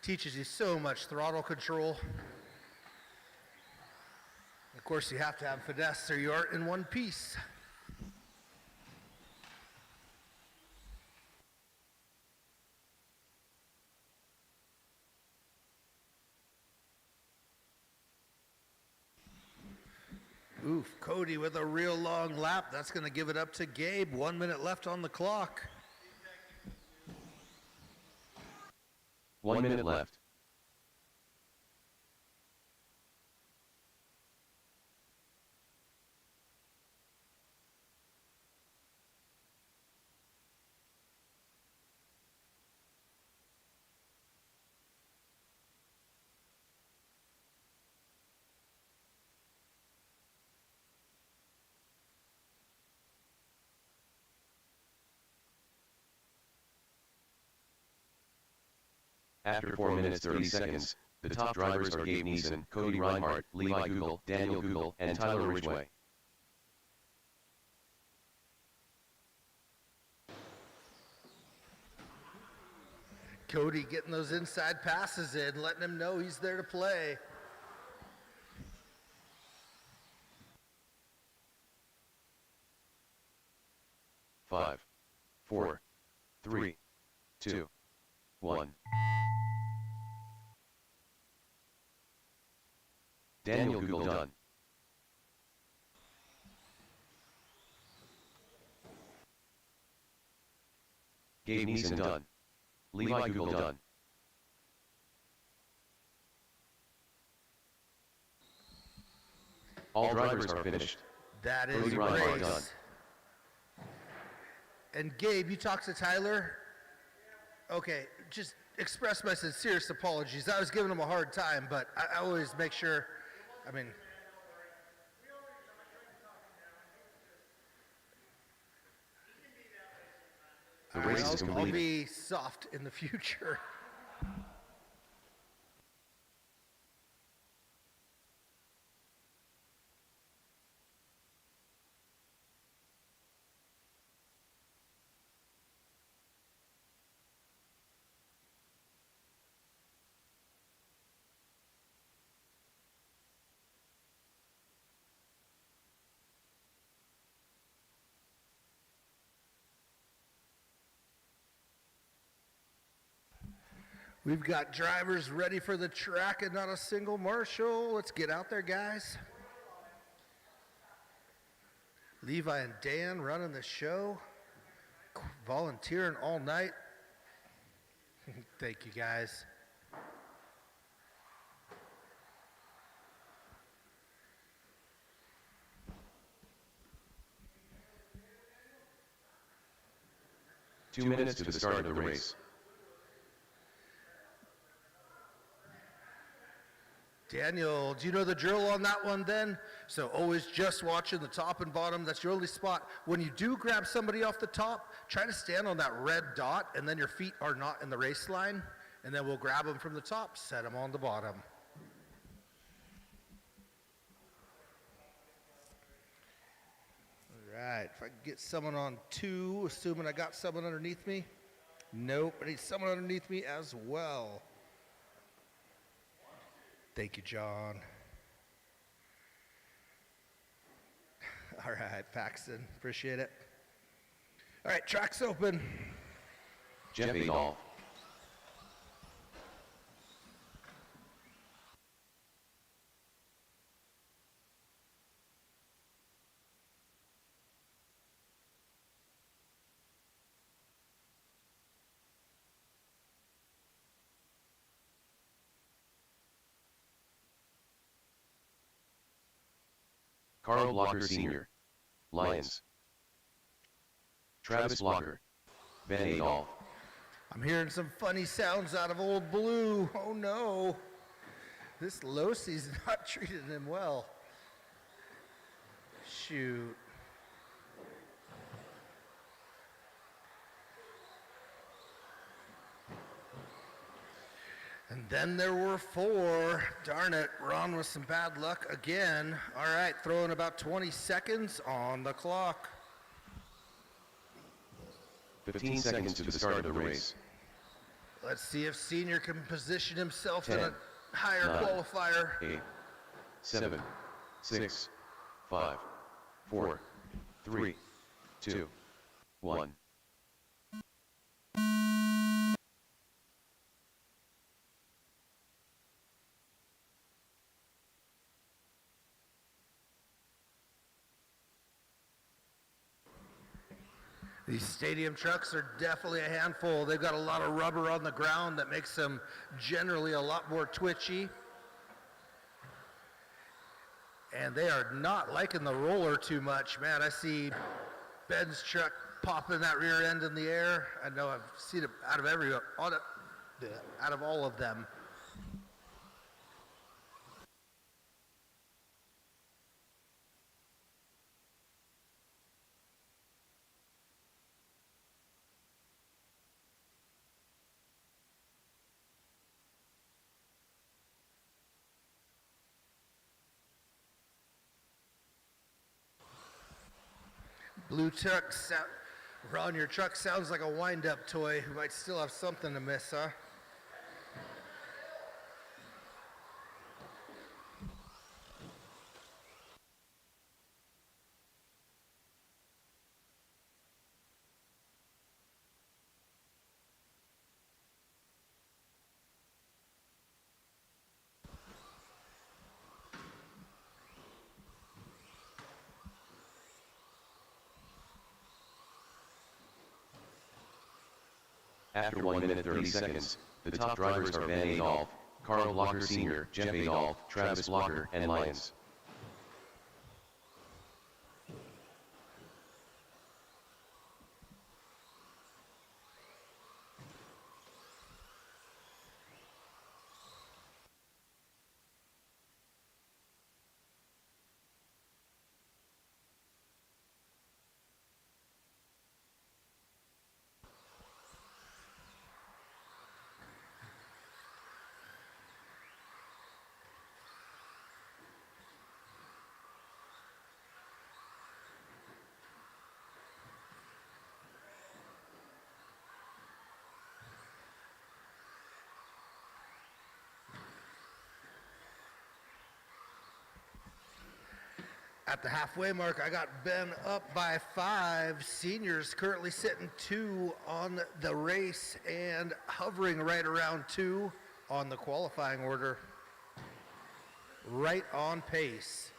Teaches you so much throttle control. Of course, you have to have finesse or you aren't in one piece. Oof, Cody with a real long lap. That's going to give it up to Gabe. 1 minute left on the clock. 1 minute left. After 4 minutes 30 seconds, the top drivers are Gabe Neeson, Cody Reinhardt, Levi Google, Daniel Google, and Tyler Ridgway. Cody getting those inside passes in, letting him know he's there to play. Five, 4, 3, 2, 1. Daniel Google done. Gabe Neeson done. Levi Google done. All drivers are finished. That is Cody a Reinhardt done. race. And Gabe, you talked to Tyler? Okay, just express my sincerest apologies. I was giving him a hard time, but I always make sure, I mean, The race is I'll complete. be soft in the future. We've got drivers ready for the track and not a single marshal. Let's get out there, guys. Levi and Dan running the show, volunteering all night. Thank you, guys. Two minutes to the start of the race. Daniel, do you know the drill on that one then? So always just watching the top and bottom. That's your only spot. When you do grab somebody off the top, try to stand on that red dot, and then your feet are not in the race line. And then we'll grab them from the top, set them on the bottom. All right, if I can get someone on 2, assuming I got someone underneath me. Nope, I need someone underneath me as well. Thank you, John. All right, Paxton, appreciate it. All right, track's open. Jeff Adolph. Carl Blocker Sr. Lions. Travis Blocker. Ben Adolph. I'm hearing some funny sounds out of Old Blue. Oh no. This Losey's not treating him well. Shoot. And then there were 4. Darn it, Ron with some bad luck again. All right, throwing about 20 seconds on the clock. 15 seconds to the start of the race. Let's see if Senior can position himself 10, in a higher 9, qualifier. 8, 7, 6, 5, 4, 3, 2, 1. These stadium trucks are definitely a handful. They've got a lot of rubber on the ground that makes them generally a lot more twitchy. And they are not liking the roller too much. Man, I see Ben's truck popping that rear end in the air. I know I've seen it out of all of them. Blue truck, Ron, your truck sounds like a wind-up toy. You might still have something to miss, huh? After 1 minute 30 seconds, the top drivers are Ben Adolph, Carl Blocker Sr., Jeff Adolph, Travis Blocker, and Lions. At the halfway mark, I got Ben up by 5. Seniors currently sitting 2 on the race and hovering right around 2 on the qualifying order. Right on pace.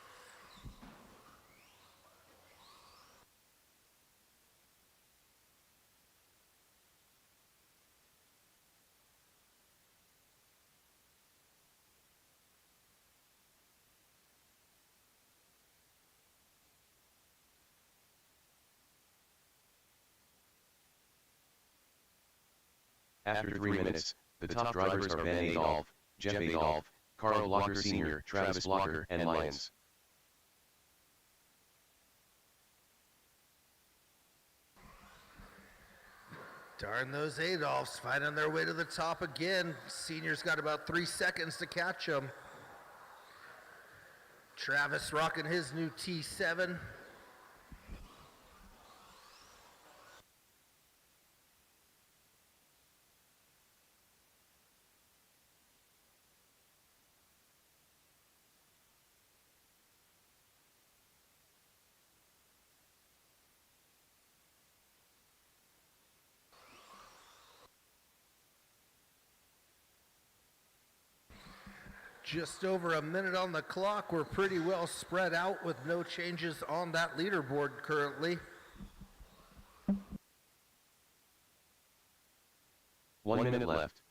After 3 minutes, the top drivers are Ben Adolph, Jeff Adolph, Carl Blocker Sr., Travis Blocker, and Lyons. Darn those Adolphs, finding their way to the top again. Senior's got about 3 seconds to catch them. Travis rocking his new T7. Just over a minute on the clock. We're pretty well spread out with no changes on that leaderboard currently. 1 minute left.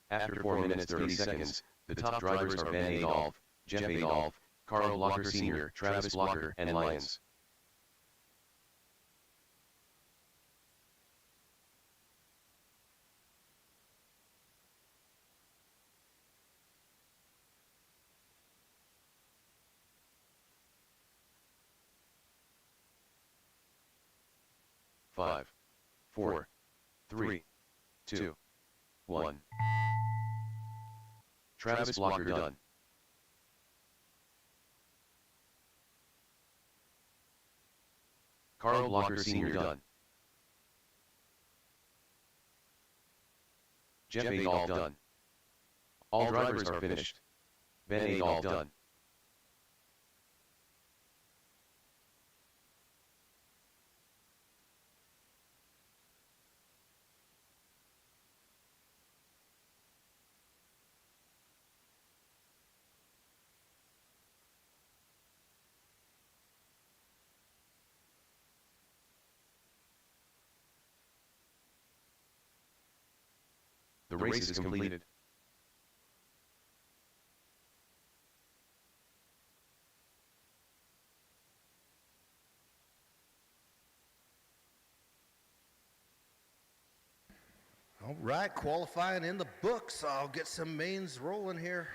After 4 minutes 30 seconds, the top drivers are Ben Adolph, Jeff Adolph, Carl Blocker Sr., Travis Blocker, and Lyons. Five, 4, 3, 2, 1. Travis Blocker done. Carl Blocker Sr. done. Jeff Adolph done. All drivers are finished. Ben Adolph done. The race is completed. All right, qualifying in the books. I'll get some mains rolling here.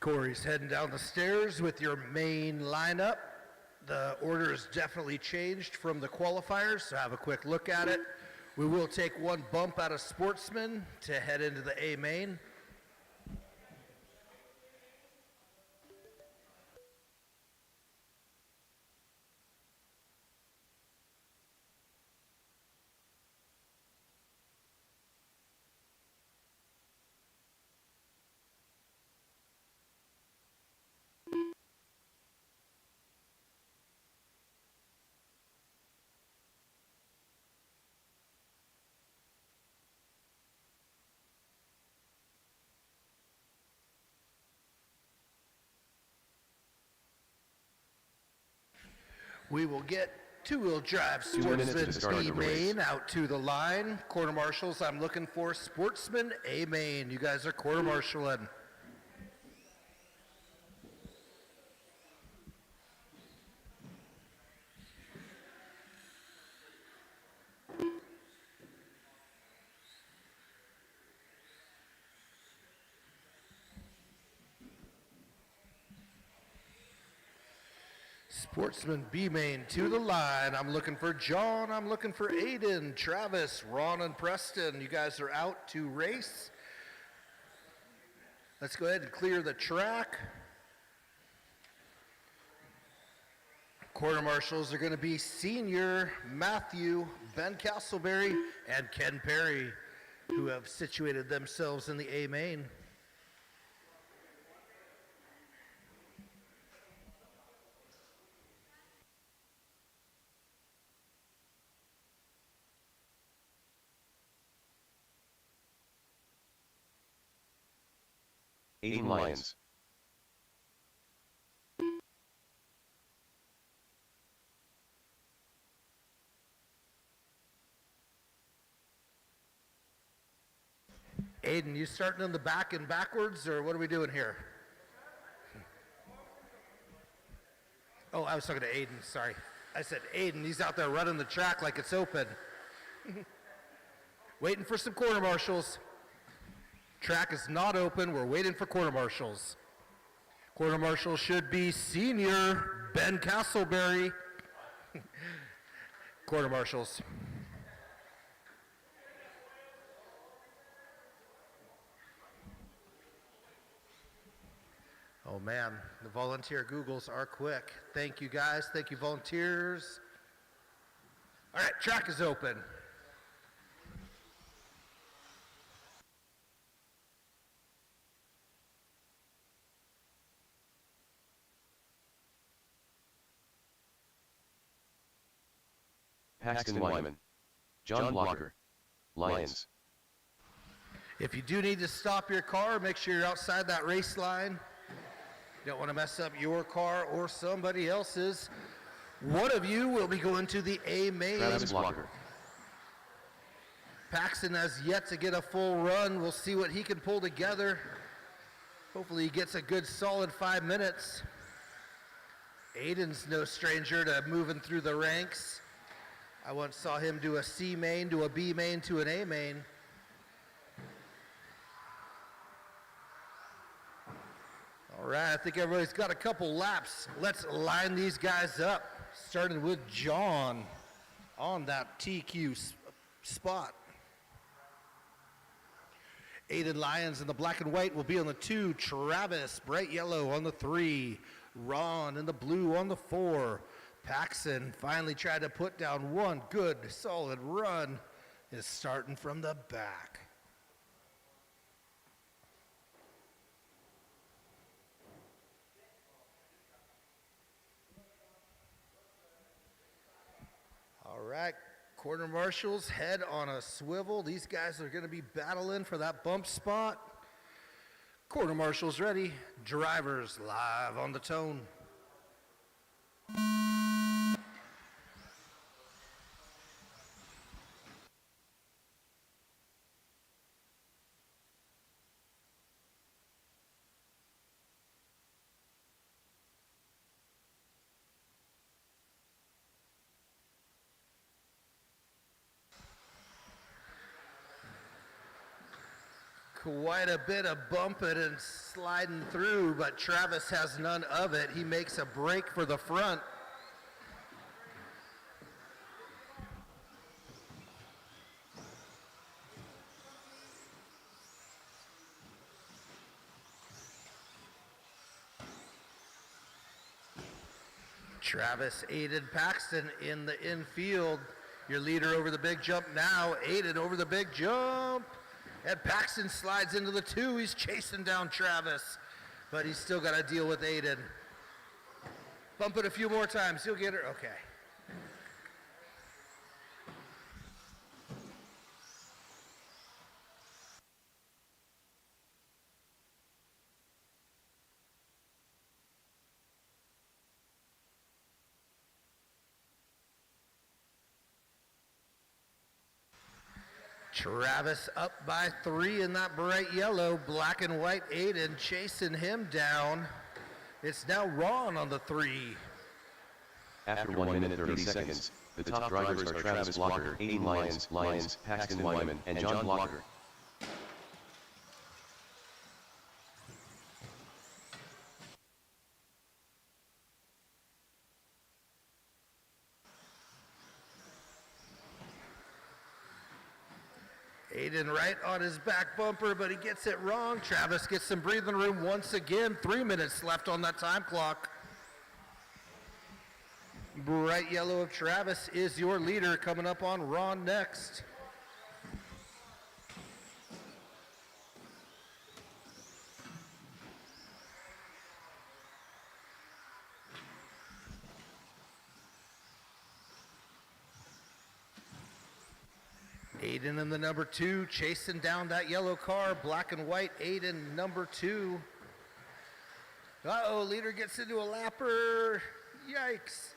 Corey's heading down the stairs with your main lineup. The order has definitely changed from the qualifiers, so have a quick look at it. We will take one bump out of Sportsman to head into the A main. We will get two-wheel drive Sportsman B main out to the line. Quarter marshals, I'm looking for Sportsman A main. You guys are quarter marshaling. Sportsman B main to the line. I'm looking for John. I'm looking for Aiden, Travis, Ron, and Preston. You guys are out to race. Let's go ahead and clear the track. Quarter marshals are going to be Senior, Matthew, Ben Castleberry, and Ken Perry, who have situated themselves in the A main. Aiden Lyons. Aiden, you starting in the back and backwards, or what are we doing here? Oh, I was talking to Aiden, sorry. I said Aiden, he's out there running the track like it's open. Waiting for some quarter marshals. Track is not open, we're waiting for quarter marshals. Quarter marshal should be Senior, Ben Castleberry. Quarter marshals. Oh man, the volunteer Googles are quick. Thank you guys, thank you volunteers. All right, track is open. Paxton Wyman. John Blocker. Lyons. If you do need to stop your car, make sure you're outside that race line. You don't want to mess up your car or somebody else's. One of you will be going to the A main. Travis Blocker. Paxton has yet to get a full run. We'll see what he can pull together. Hopefully he gets a good solid 5 minutes. Aiden's no stranger to moving through the ranks. I once saw him do a C main, to a B main, to an A main. All right, I think everybody's got a couple laps. Let's line these guys up, starting with John on that TQ spot. Aiden Lyons in the black and white will be on the 2. Travis, bright yellow, on the 3. Ron in the blue on the 4. Paxton finally tried to put down one good, solid run, is starting from the back. All right, quarter marshals, head on a swivel. These guys are going to be battling for that bump spot. Quarter marshals ready, drivers live on the tone. Quite a bit of bumping and sliding through, but Travis has none of it. He makes a break for the front. Travis Aiden Paxton in the infield. Your leader over the big jump now. Aiden over the big jump. And Paxton slides into the 2. He's chasing down Travis, but he's still got to deal with Aiden. Bump it a few more times. He'll get her. Okay. Travis up by 3 in that bright yellow. Black and white Aiden chasing him down. It's now Ron on the 3. After 1 minute 30 seconds, the top drivers are Travis Blocker, Aiden Lyons, Paxton Wyman, and John Blocker. Aiden right on his back bumper, but he gets it wrong. Travis gets some breathing room once again. 3 minutes left on that time clock. Bright yellow of Travis is your leader, coming up on Ron next. Aiden in the number 2, chasing down that yellow car. Black and white, Aiden number 2. Uh-oh, leader gets into a lapper. Yikes.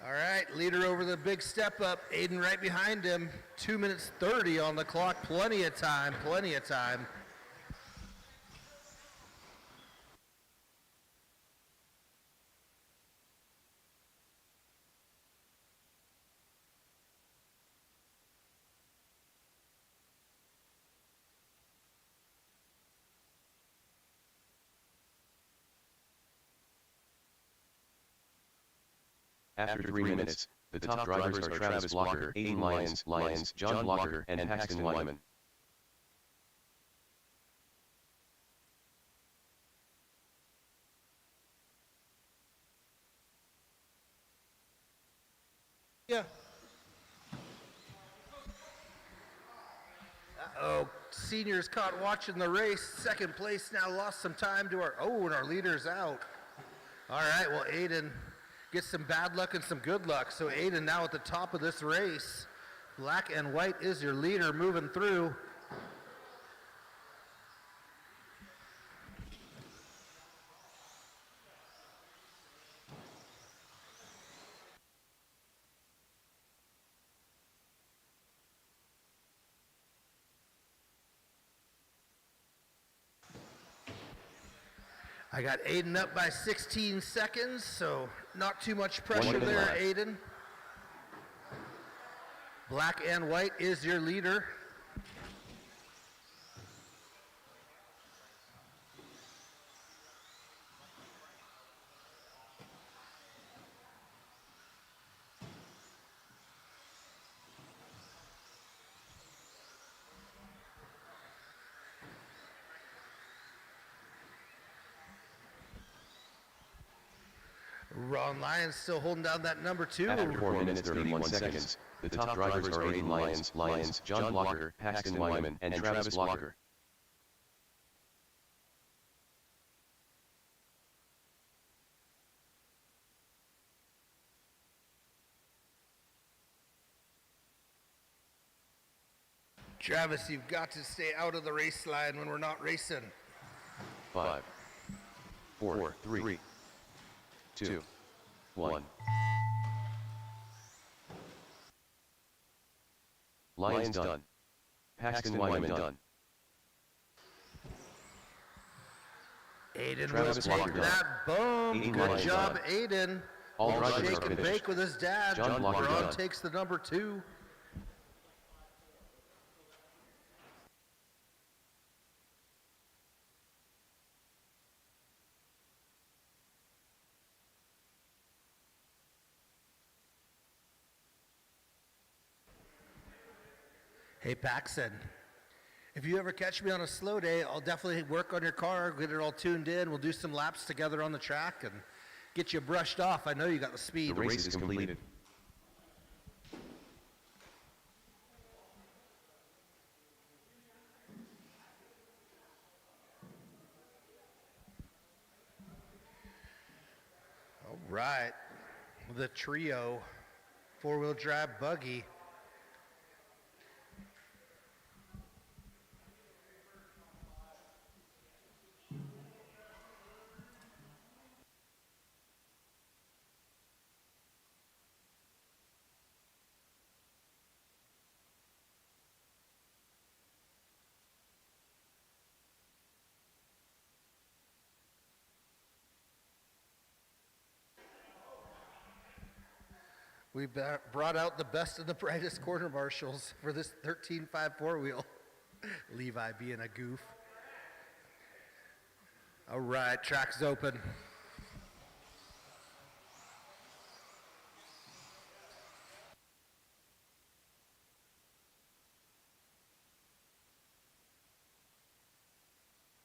All right, leader over the big step up. Aiden right behind him. 2 minutes 30 on the clock. Plenty of time, plenty of time. After 3 minutes, the top drivers are Travis Blocker, Aiden Lyons, John Blocker, and Paxton Wyman. Yeah. Uh-oh, seniors caught watching the race. Second place now lost some time to and our leader's out. All right, well, Aiden gets some bad luck and some good luck. So Aiden now at the top of this race. Black and white is your leader moving through. I got Aiden up by 16 seconds, so not too much pressure there, Aiden. Black and white is your leader. Ron Lyons still holding down that number 2. After 4 minutes 31 seconds, the top drivers are Aiden Lyons, John Blocker, Paxton Wyman, and Travis Blocker. Travis, you've got to stay out of the race line when we're not racing. 5, 4, 3, 2, 1. Lyons done. Paxton Wyman done. Aiden Travis will take Blocker that boom. Aiden Good Lyons job, done. Aiden. All drivers Shake are and finished. bake with his dad. John Blocker Ron done. takes the number 2. Hey, Paxton, if you ever catch me on a slow day, I'll definitely work on your car, get it all tuned in. We'll do some laps together on the track and get you brushed off. I know you got the speed. The race is completed. All right, the trio four-wheel drive buggy. We brought out the best and the brightest quarter marshals for this 13.5 four-wheel. Levi being a goof. All right, track's open.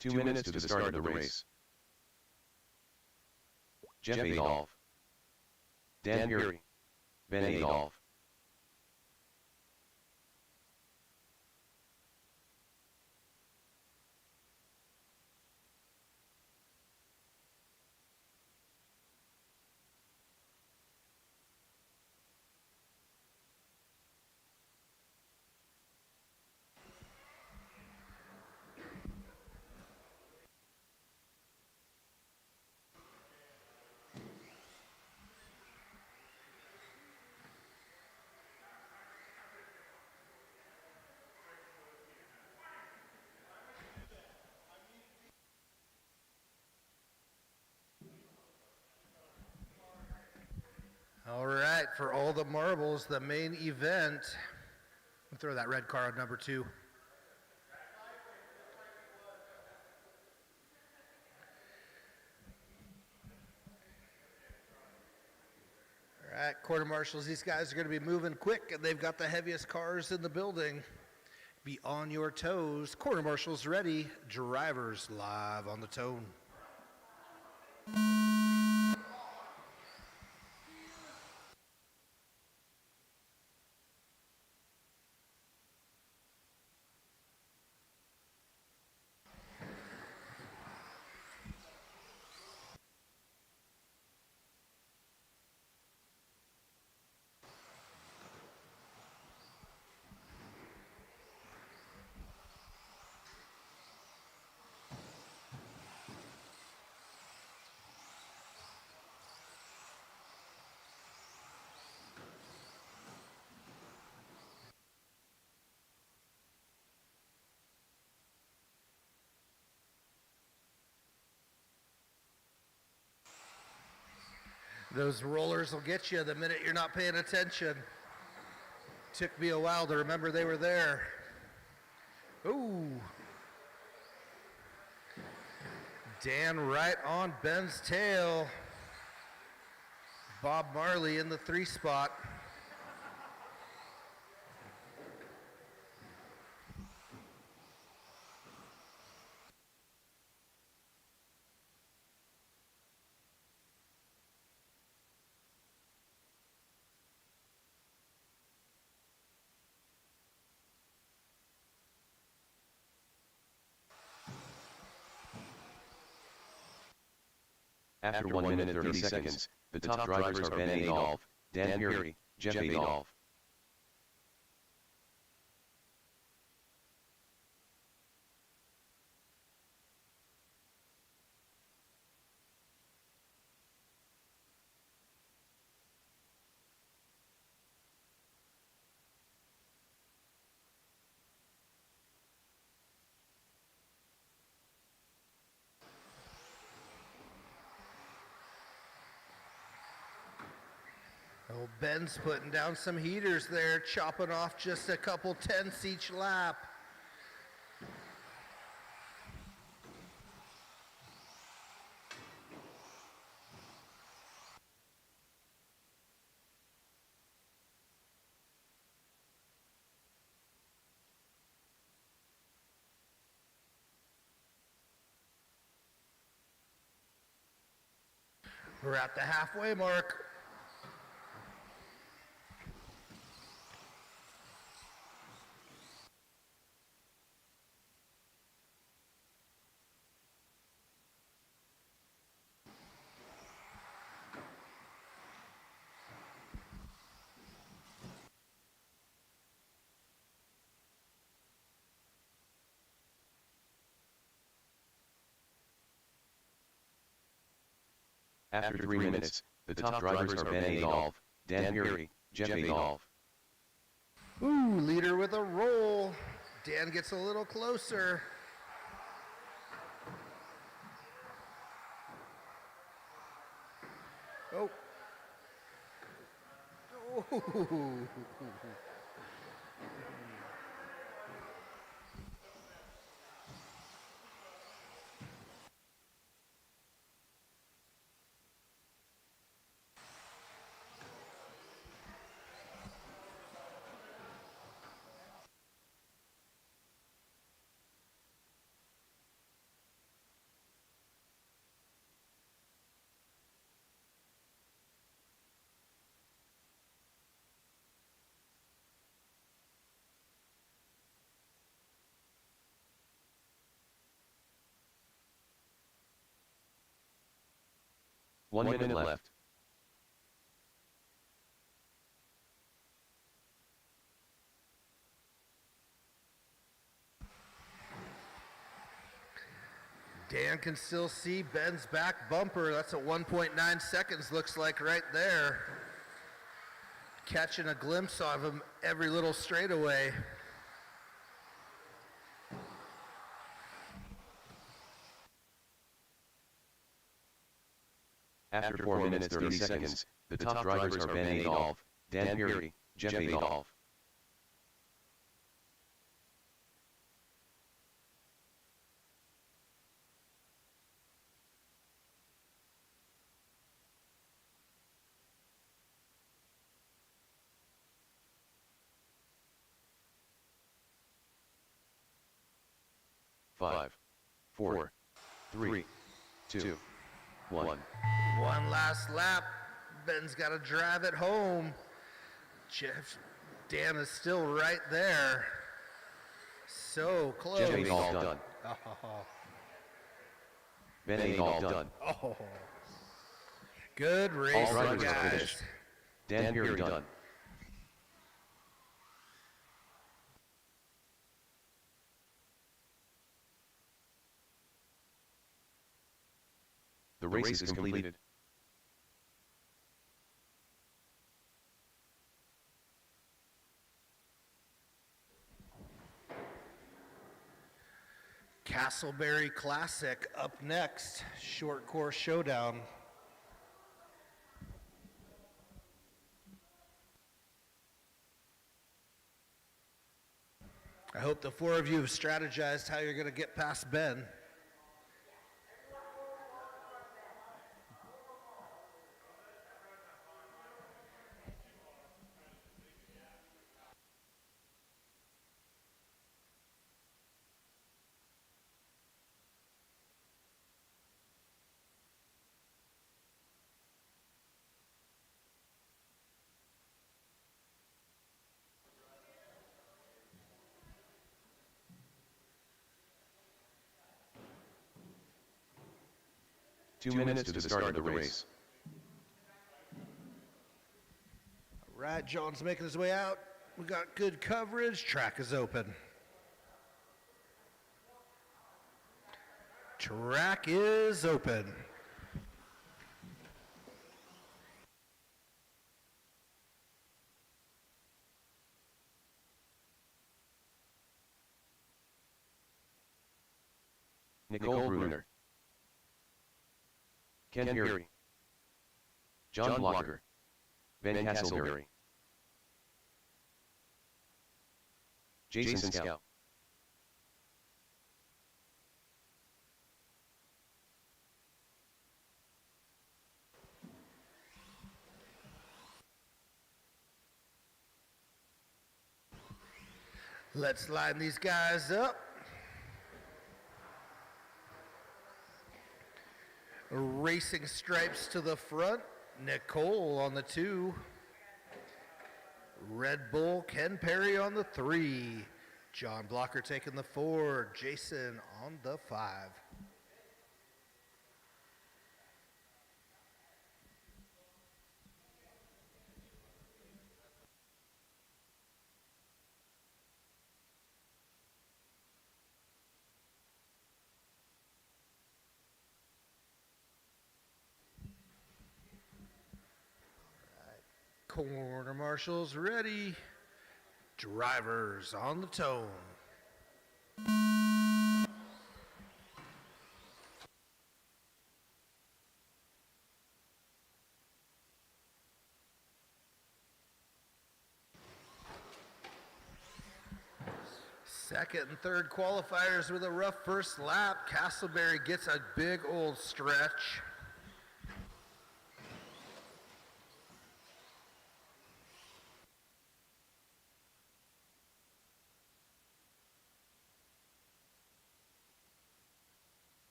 Two minutes to the start of the race. Jeff Adolph, Dan Peary, Ben Adolph. All right, for all the marbles, the main event. Throw that red car on number 2. All right, quarter marshals, these guys are going to be moving quick, and they've got the heaviest cars in the building. Be on your toes. Quarter marshals ready. Drivers live on the tone. Those rollers will get you the minute you're not paying attention. Took me a while to remember they were there. Ooh. Dan right on Ben's tail. Bob Marley in the 3 spot. After 1 minute 30 seconds, the top drivers are Ben Adolph, Dan Peary, Jeff Adolph. Oh, Ben's putting down some heaters there, chopping off just a couple tenths each lap. We're at the halfway mark. After 3 minutes, the top drivers are Ben Adolph, Dan Peary, Jeff Adolph. Ooh, leader with a roll. Dan gets a little closer. Oh. Oh. 1 minute left. Dan can still see Ben's back bumper. That's at 1.9 seconds, looks like right there. Catching a glimpse of him every little straightaway. After 4 minutes 30 seconds, the top drivers are Ben Adolph, Dan Peary, Jeff Adolph. Five, 4, 3, 2, 1. One last lap. Ben's got to drive it home. Dan is still right there. So close. Jeff Adolph done. Oh. Ben Adolph done. Oh. Good race, All drivers guys. are finished. Dan Peary done. The race is completed. Castleberry Classic up next. Short course showdown. I hope the four of you have strategized how you're going to get past Ben. Two minutes to the start of the race. All right, John's making his way out. We got good coverage. Track is open. Track is open. Nicole Bruner, Ken Peary, John Blocker, Ben Castleberry, Jason Scow, Let's line these guys up. Racing Stripes to the front. Nicole on the 2. Red Bull Ken Perry on the 3. John Blocker taking the 4. Jason on the 5. Corner marshals ready. Drivers on the tone. Second and third qualifiers with a rough first lap. Castleberry gets a big old stretch.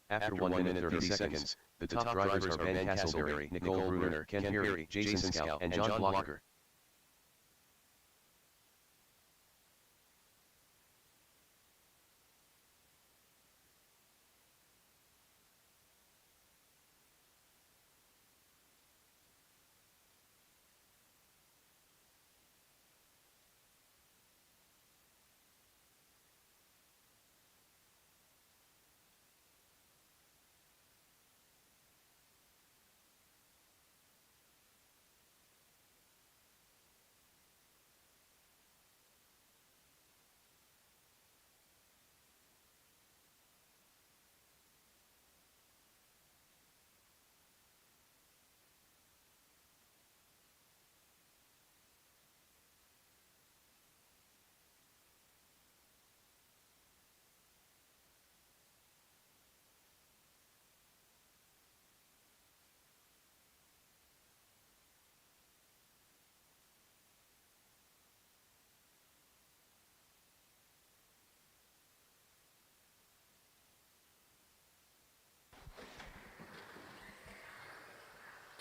After 1 minute 30 seconds, the top drivers are Ben Castleberry, Nicole Bruner, Ken Perry, Jason Scow, and John Blocker.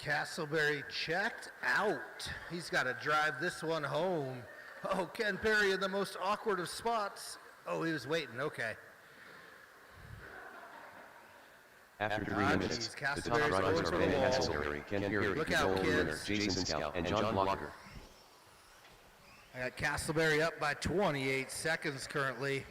Castleberry checked out. He's got to drive this one home. Oh, Ken Perry in the most awkward of spots. Oh, he was waiting. Okay. After 3 minutes, the top drivers are Ben Castleberry, Ken Perry, Nicole Bruner, Jason Scow, and John Blocker. I got Castleberry up by 28 seconds currently.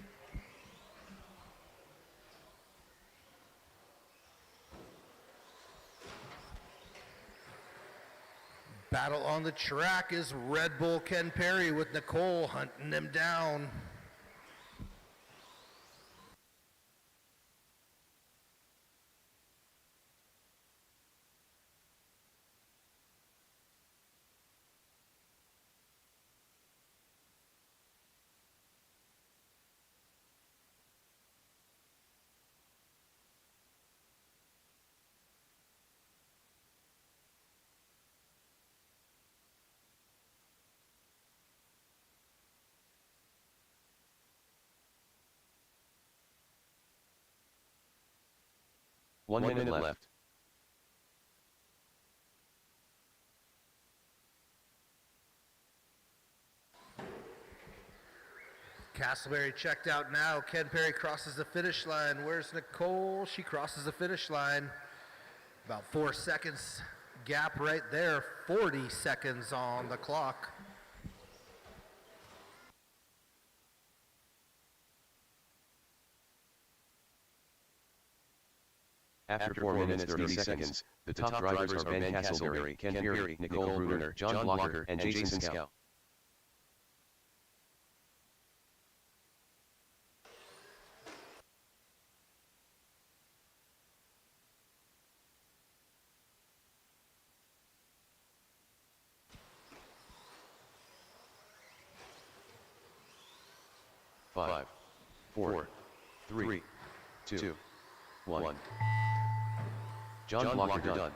Battle on the track is Red Bull Ken Perry with Nicole hunting him down. One minute left. Castleberry checked out now. Ken Perry crosses the finish line. Where's Nicole? She crosses the finish line. About 4 seconds gap right there, 40 seconds on the clock. After 4 minutes 30 seconds, the top drivers are Ben Castleberry, Ken Peary, Nicole Bruner, John Blocker, and Jason Scow. Five, 4, 3, 2, 1. John Blocker done.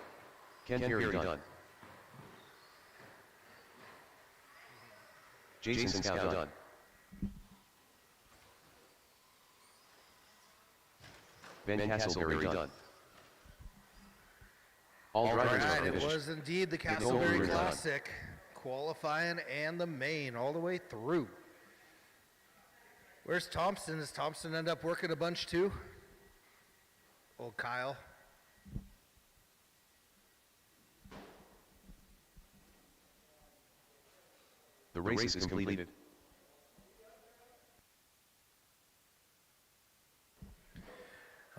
Ken Peary done. Jason Scow done. Ben Castleberry done. All drivers are It finished. was indeed the Castleberry Classic, qualifying and the main all the way through. Where's Thompson? Does Thompson end up working a bunch too? Old Kyle. The race is completed.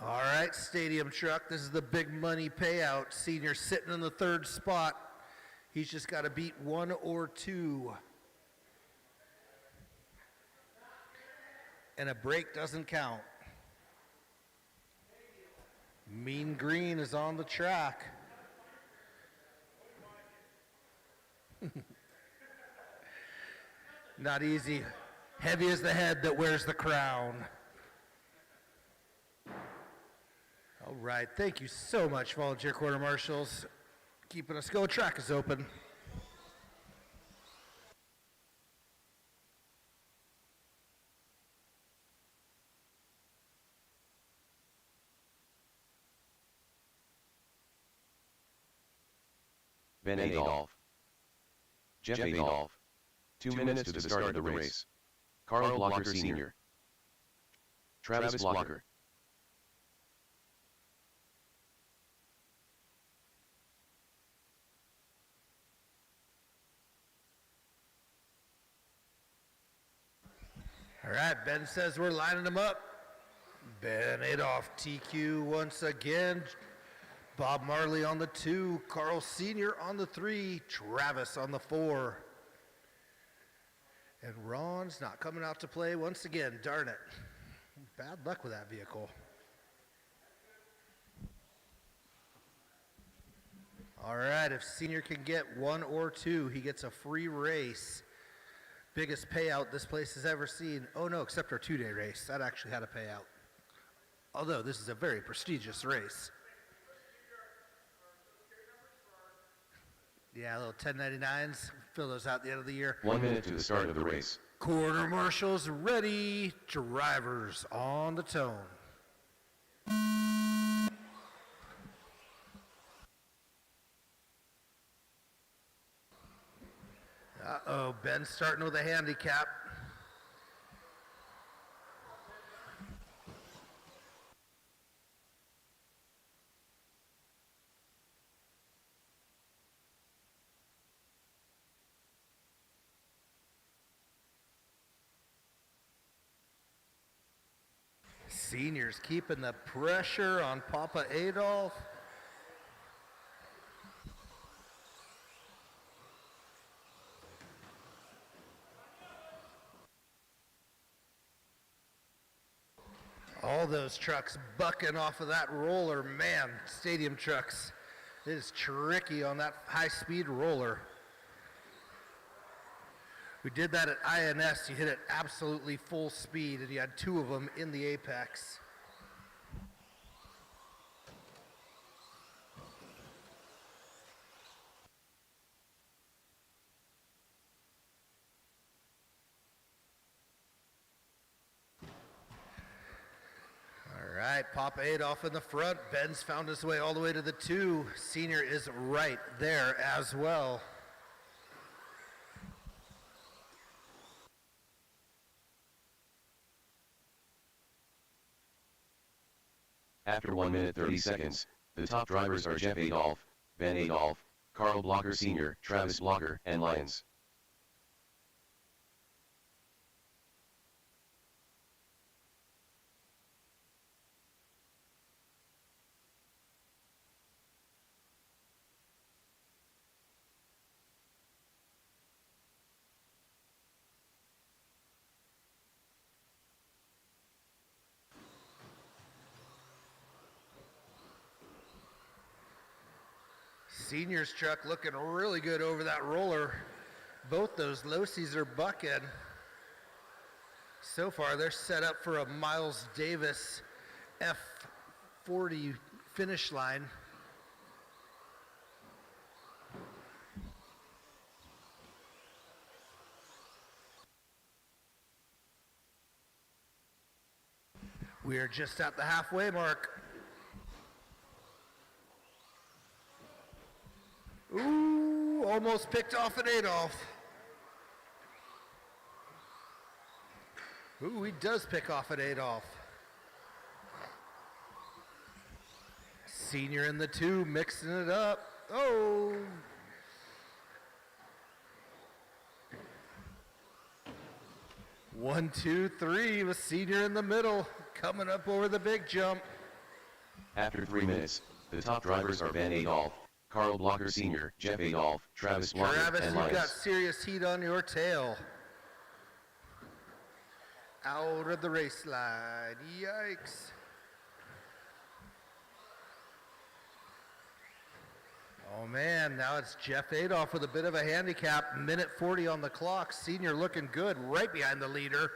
All right, Stadium Truck, this is the big money payout. Senior sitting in the third spot. He's just got to beat 1 or 2. And a break doesn't count. Mean Green is on the track. Not easy. Heavy is the head that wears the crown. All right, thank you so much, volunteer quarter marshals. Keeping us go. Track is open. Ben Adolph. Jeff Adolph. 2 minutes to the start of the race. Carl Blocker Sr. Travis Blocker. All right, Ben says we're lining them up. Ben Adolph, TQ once again. Bob Marley on the 2, Carl Sr. on the 3, Travis on the 4. And Ron's not coming out to play once again, darn it. Bad luck with that vehicle. All right, if Senior can get 1 or 2, he gets a free race. Biggest payout this place has ever seen. Oh no, except our 2-day race. That actually had a payout. Although this is a very prestigious race. Yeah, little 1099s. Fill those out at the end of the year. 1 minute to the start of the race. Quarter marshals ready. Drivers on the tone. Uh-oh, Ben's starting with a handicap. Seniors keeping the pressure on Papa Adolph. All those trucks bucking off of that roller. Man, Stadium Trucks, it is tricky on that high-speed roller. We did that at INS. You hit it absolutely full speed, and you had 2 of them in the apex. All right, Papa Adolph in the front. Ben's found his way all the way to the 2. Senior is right there as well. After 1 minute 30 seconds, the top drivers are Jeff Adolph, Ben Adolph, Carl Blocker Sr., Travis Blocker, and Lyons. Seniors truck looking really good over that roller. Both those Losies are bucking. So far, they're set up for a Miles Davis F40 finish line. We are just at the halfway mark. Ooh, almost picked off an Adolph. Ooh, he does pick off an Adolph. Senior in the 2, mixing it up. Oh. One, two, three, with Senior in the middle, coming up over the big jump. After 3 minutes, the top drivers are Ben Adolph, Carl Blocker Sr., Jeff Adolph, Travis Blocker, Travis, and you've got Lyons. serious heat on your tail. Out of the race line. Yikes. Oh man, now it's Jeff Adolph with a bit of a handicap. Minute 40 on the clock. Senior looking good, right behind the leader.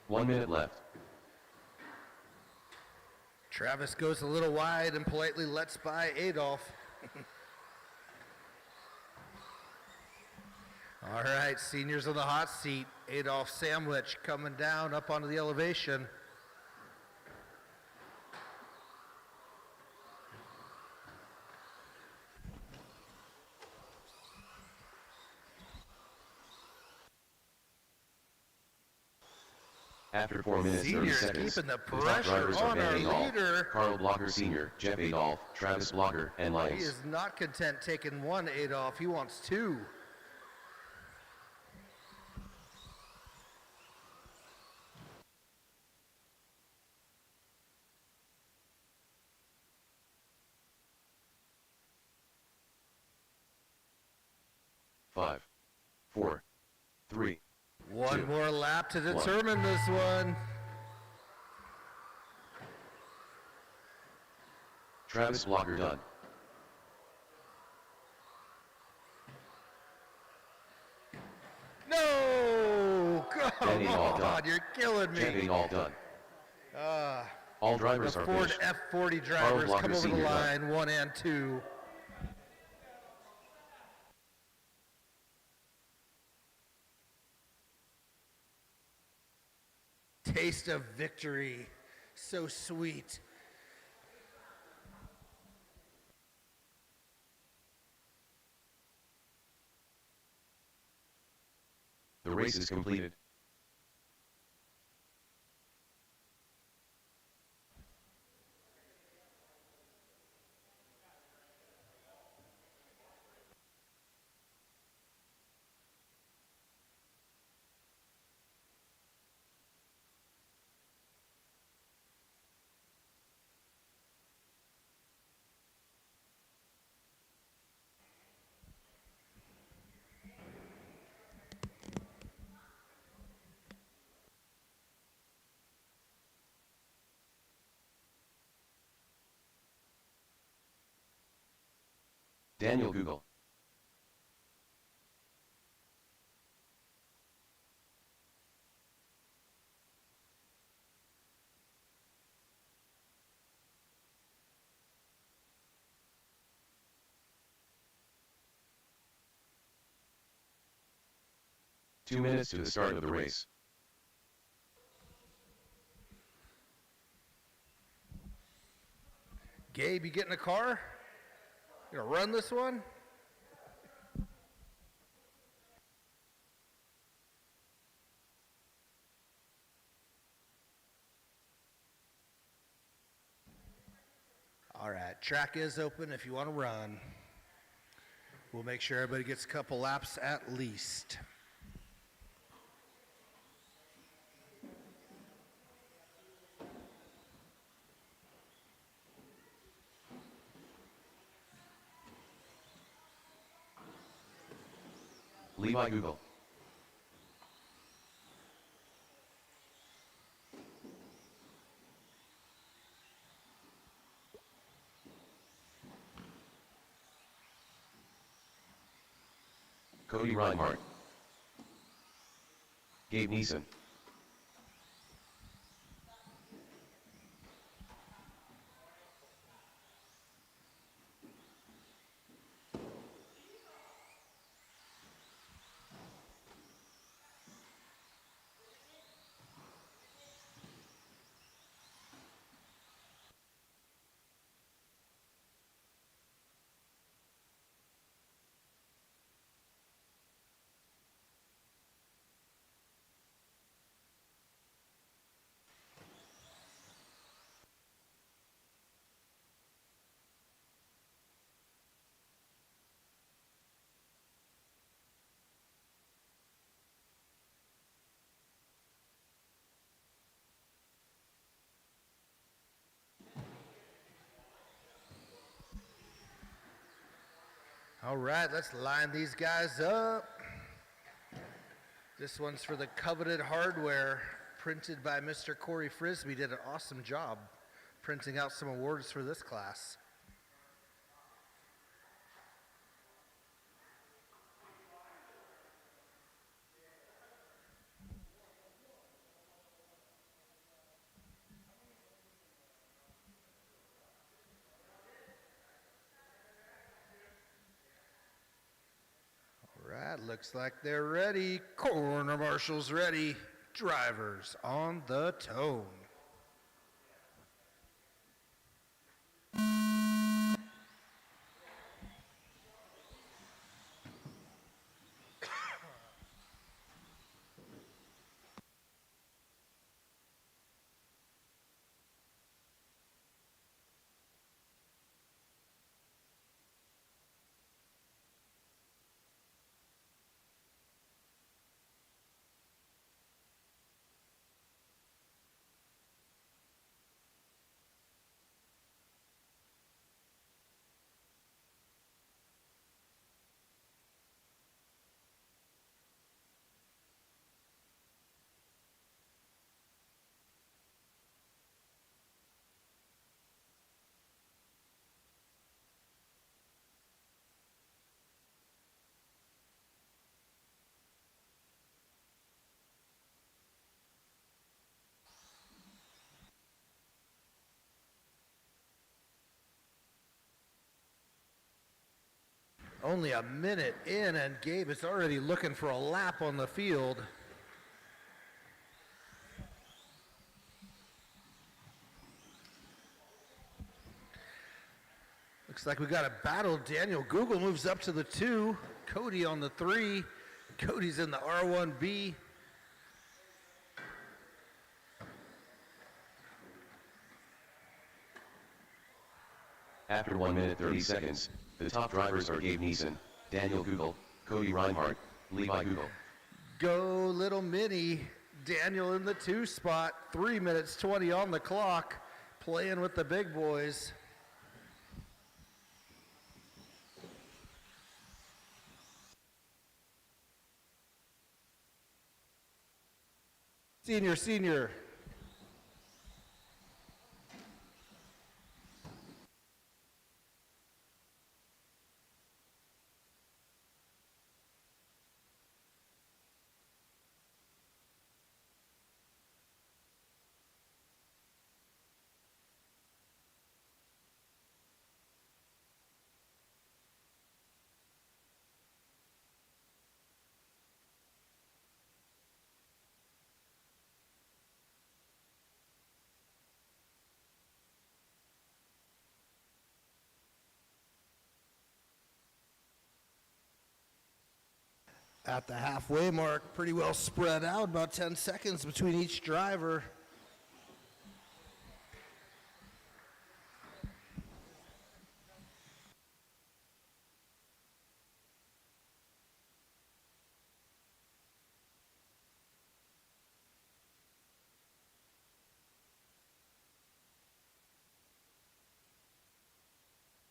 One minute left. Travis goes a little wide and politely lets by Adolph. All right, Senior's on the hot seat. Adolph sandwich coming down up onto the elevation. After 4 minutes, 30 Senior's seconds, keeping the top pressure drivers are on Ben our Adolph, leader. Carl Blocker Sr., Jeff Adolph, Travis Blocker, and He Lyons. is not content taking one Adolph. He wants two. Five, four, three. One Two. more lap to One. determine this one. Travis Blocker done. No! Come Adolph on, done. you're killing Jeff me. Adolph done. Ah, All the drivers are Ford finished. F40 drivers Blocker come over the Sr. line, 1 and 2. Taste of victory. So sweet. The race is completed. Daniel Google. 2 minutes to the start of the race. Gabe, you get in the car? You gonna run this one? All right, track is open if you want to run. We'll make sure everybody gets a couple laps at least. Levi Google. Cody Reinhardt. Gabe Neeson. All right, let's line these guys up. This one's for the coveted hardware, printed by Mr. Corey Frisbee. Did an awesome job printing out some awards for this class. Looks like they're ready. Corner marshals ready. Drivers on the tone. Only a minute in and Gabe is already looking for a lap on the field. Looks like we got a battle. Daniel Google moves up to the 2. Cody on the 3. Cody's in the R1B. After 1 minute 30 seconds, the top drivers are Gabe Neeson, Daniel Google, Cody Reinhardt, Levi Google. Go little mini. Daniel in the 2 spot. 3 minutes 20 on the clock. Playing with the big boys. Senior. At the halfway mark, pretty well spread out, about 10 seconds between each driver.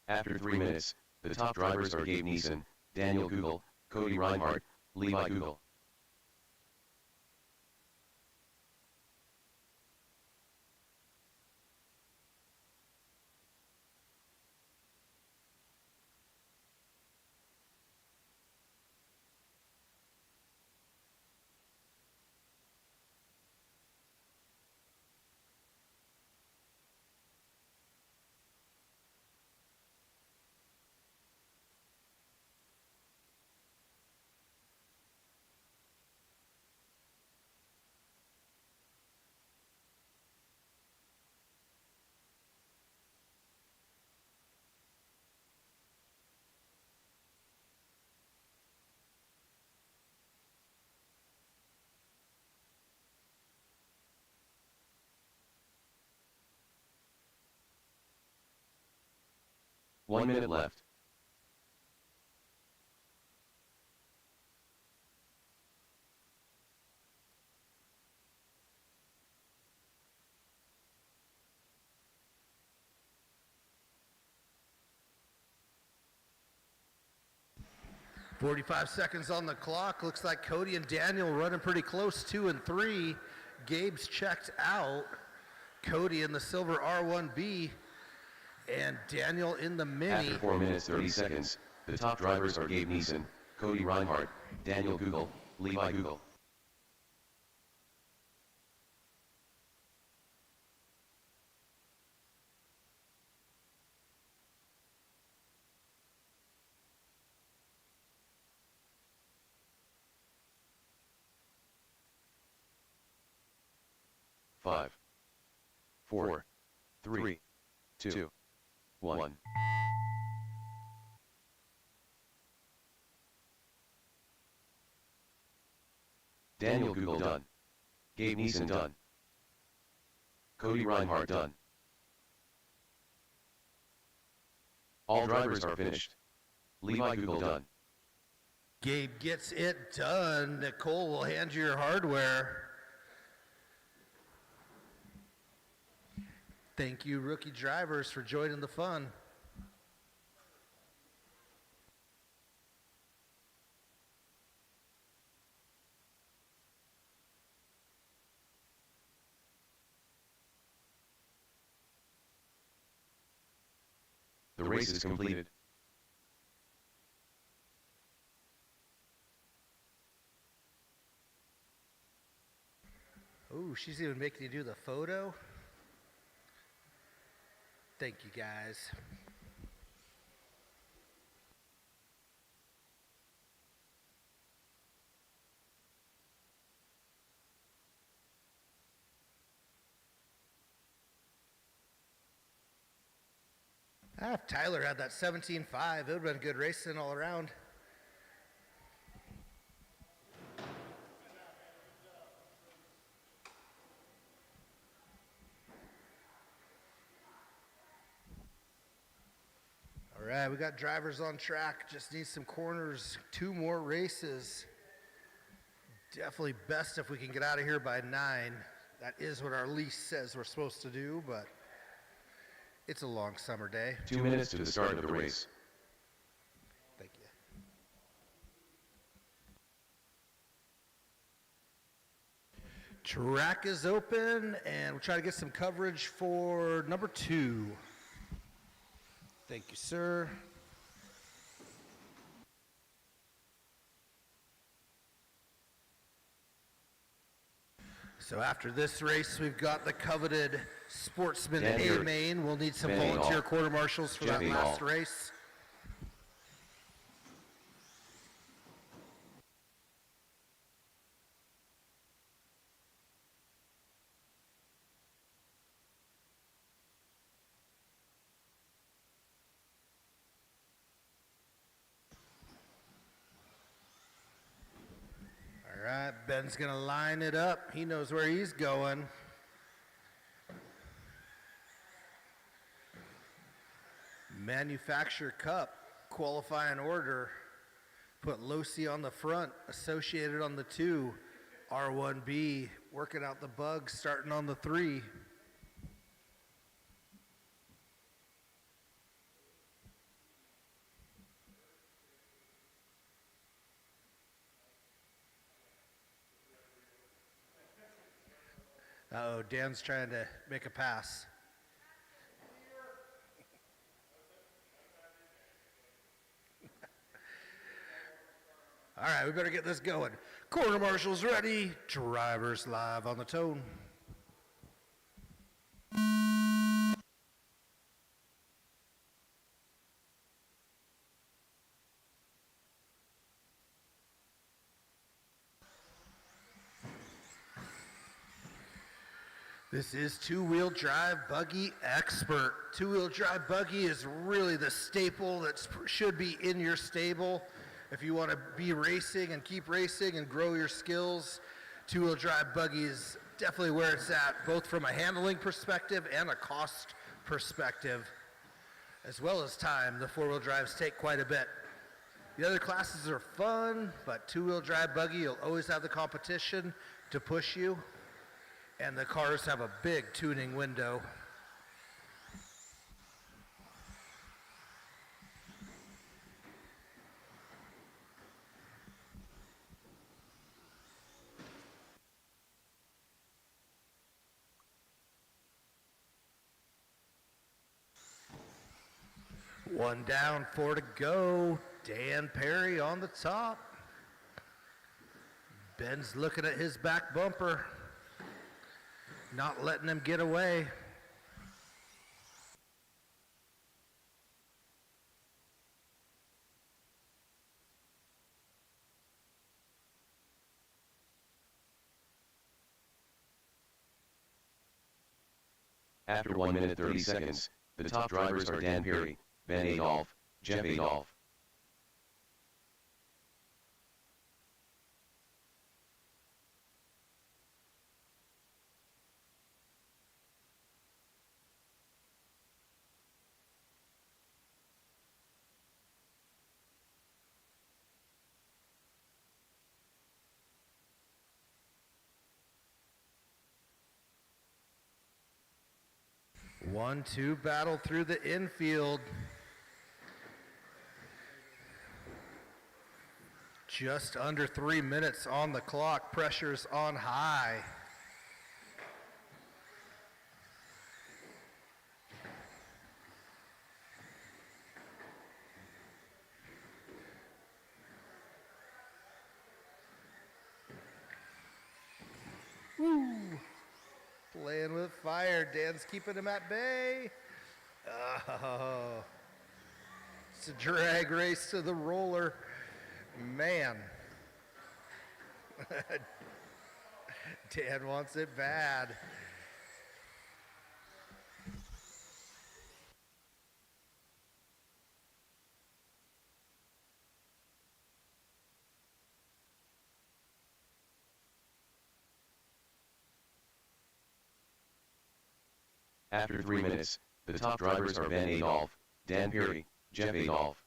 After 3 minutes, the top drivers are Gabe Neeson, Daniel Google, Cody Reinhardt, Levi Google. One minute left. .45 seconds on the clock. Looks like Cody and Daniel running pretty close, 2 and 3. Gabe's checked out. Cody in the silver R1B and Daniel in the mini. After 4 minutes 30 seconds, the top drivers are Gabe Neeson, Cody Reinhardt, Daniel Google, Levi Google. Five, 4, 3, 2, 1. Daniel Google done. Gabe Neeson done. Cody Reinhardt done. All drivers are finished. Levi Google done. Gabe gets it done. Nicole will hand you your hardware. Thank you, rookie drivers, for joining the fun. The race is completed. Oh, she's even making you do the photo. Thank you, guys. If Tyler had that 17.5, it would have been good racing all around. All right, we got drivers on track. Just need some corners. 2 more races. Definitely best if we can get out of here by 9. That is what our lease says we're supposed to do, but it's a long summer day. 2 minutes to the start of the race. Thank you. Track is open, and we'll try to get some coverage for number 2. Thank you, sir. So after this race, we've got the coveted Sportsman A main. We'll need some volunteer quarter marshals for that last race. Ben's going to line it up. He knows where he's going. Manufacturer Cup qualifying order. Put Losi on the front, Associated on the 2, R1B working out the bugs starting on the 3. Uh-oh, Dan's trying to make a pass. All right, we better get this going. Quarter marshals ready. Drivers live on the tone. This is two-wheel drive buggy expert. Two-wheel drive buggy is really the staple that should be in your stable. If you want to be racing and keep racing and grow your skills, two-wheel drive buggy is definitely where it's at, both from a handling perspective and a cost perspective, as well as time. The four-wheel drives take quite a bit. The other classes are fun, but two-wheel drive buggy, you'll always have the competition to push you, and the cars have a big tuning window. One down, 4 to go. Dan Perry on the top. Ben's looking at his back bumper, not letting him get away. After 1 minute 30 seconds, the top drivers are Dan Perry, Ben Adolph, Jeff Adolph. One-two battle through the infield. Just under 3 minutes on the clock. Pressure's on high. Woo! Playing with fire. Dan's keeping him at bay. Oh. It's a drag race to the roller. Man. Dan wants it bad. After 3 minutes, the top drivers are Ben Adolph, Dan Perry, Jeff Adolph.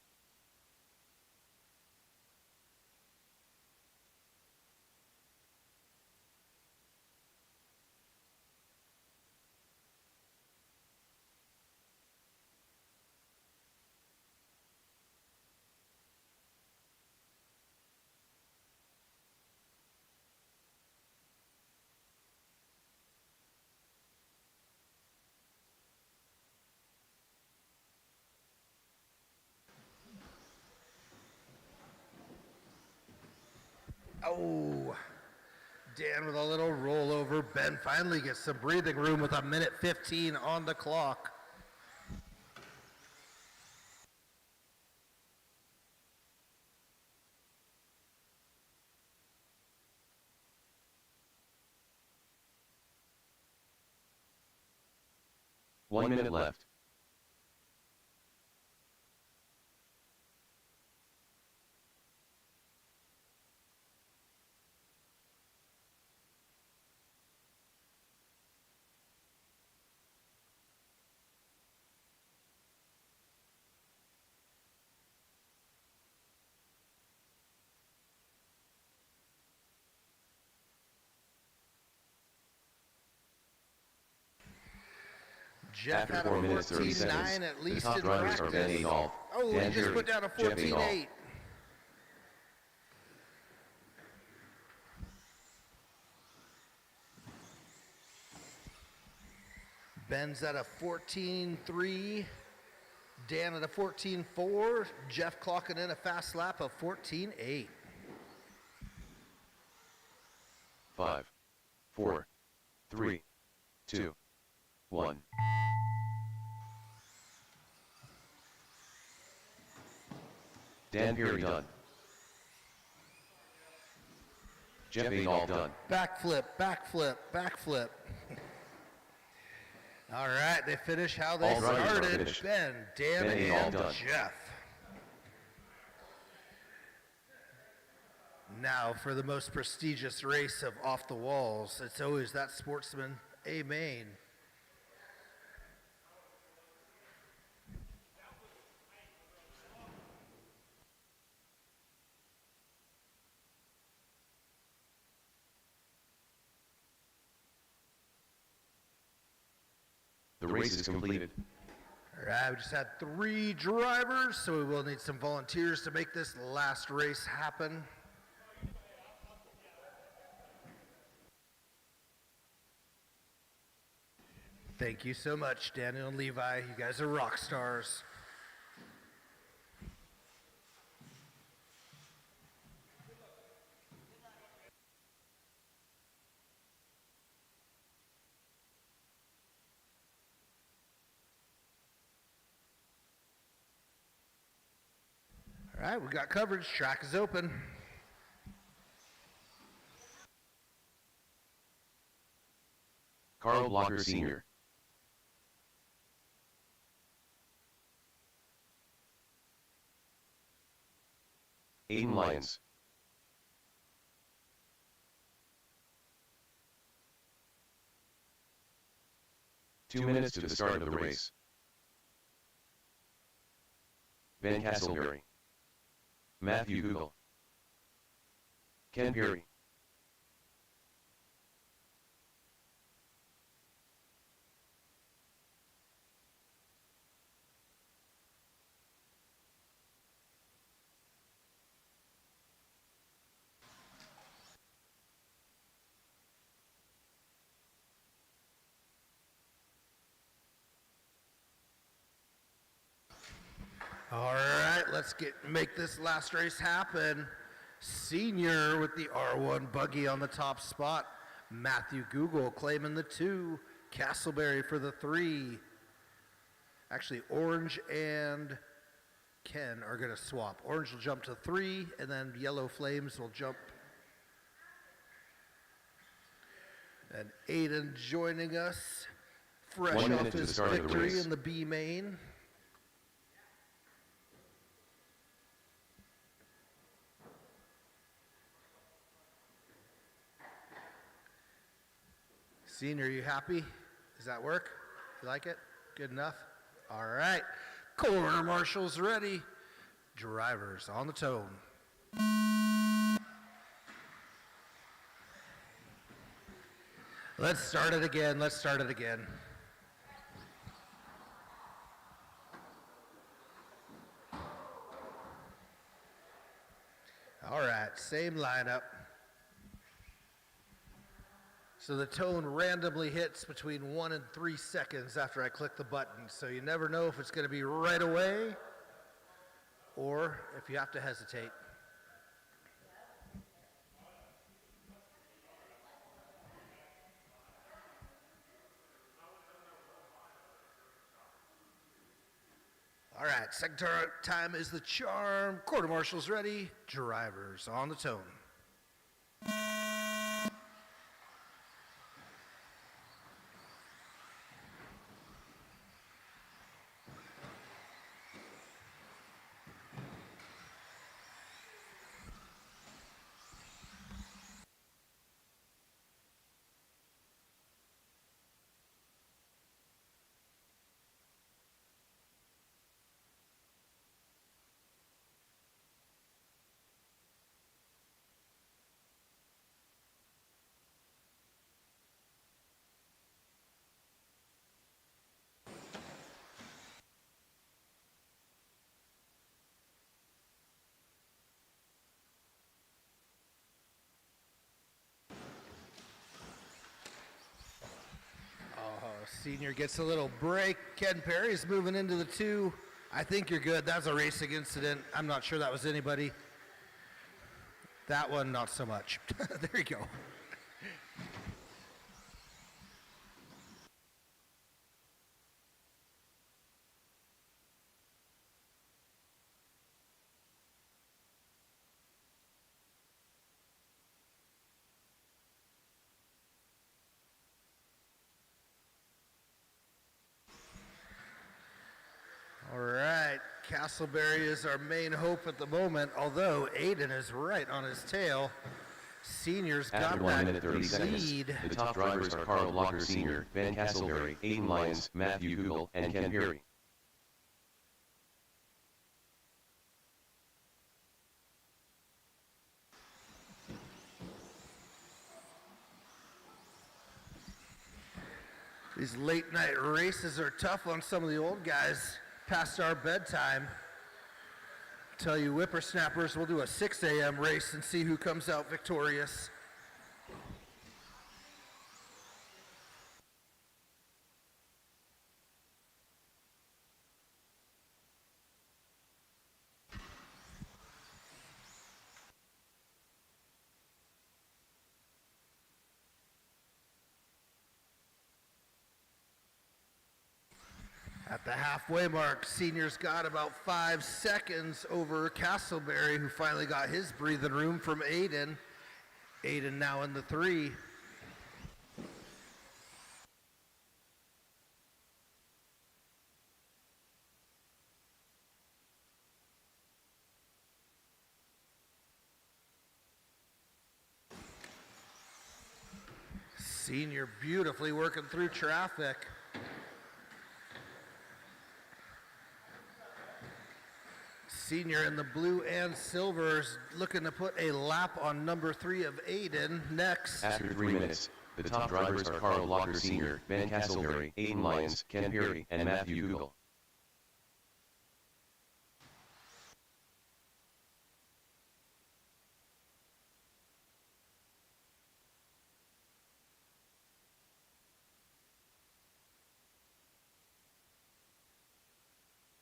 Oh, Dan with a little rollover. Ben finally gets some breathing room with 1:15 on the clock. One minute left. Jeff After had 4 a minutes 30 14.9 seconds, at the least top in drivers are Ben practice. Adolph, Oh, Dan he just Perry, put down a Jeff Adolph. 14.8. Ben's at a 14.3. Dan at a 14.4. Jeff clocking in a fast lap of 14.8. 5, 4, 3, 2, 1. Dan Perry done. Jeff Adolph done. Backflip, backflip, backflip. All right, they finish how they All drivers are started. finished. Ben, Dan, Ben Adolph and done. Jeff. Now for the most prestigious race of Off the Walls. It's always that Sportsman A Main. The race is completed. All right, we just had 3 drivers, so we will need some volunteers to make this last race happen. Thank you so much, Daniel and Levi. You guys are rock stars. All right, we got coverage. Track is open. Carl Blocker Sr. Aiden Lyons. Two minutes to the start of the race. Ben Castleberry. Matthew Google. Ken Perry. All right, let's make this last race happen. Senior with the R1 buggy on the top spot. Matthew Google claiming the 2. Castleberry for the 3. Actually, Orange and Ken are going to swap. Orange will jump to 3, and then Yellow Flames will jump. And Aiden joining us, fresh 1 off minute to his the start of the victory race. in the B main. Senior, you happy? Does that work? You like it? Good enough? All right. Corner marshals ready. Drivers on the tone. Let's start it again. Let's start it again. All right, same lineup. So the tone randomly hits between 1 and 3 seconds after I click the button. So you never know if it's going to be right away or if you have to hesitate. All right, second time is the charm. Quarter marshals ready. Drivers on the tone. Senior gets a little break. Ken Perry's moving into the 2. I think you're good. That's a racing incident. I'm not sure that was anybody. That one, not so much. There you go. All right, Castleberry is our main hope at the moment, although Aiden is right on his tail. Senior's got After 1 that minute 30 seconds, lead. the top drivers are Carl Blocker Sr., Ben Castleberry, Aiden Lyons, Matthew Google, and Ken Perry. These late night races are tough on some of the old guys past our bedtime. Tell you whippersnappers, we'll do a 6 a.m. race and see who comes out victorious. At the halfway mark, Senior's got about 5 seconds over Castleberry, who finally got his breathing room from Aiden. Aiden now in the 3. Senior beautifully working through traffic. Senior in the blue and silvers looking to put a lap on number 3 of Aiden. Next. After 3 minutes, the top drivers are Carl Blocker Sr., Ben Castleberry, Aiden Lyons, Ken Perry, and Matthew Google.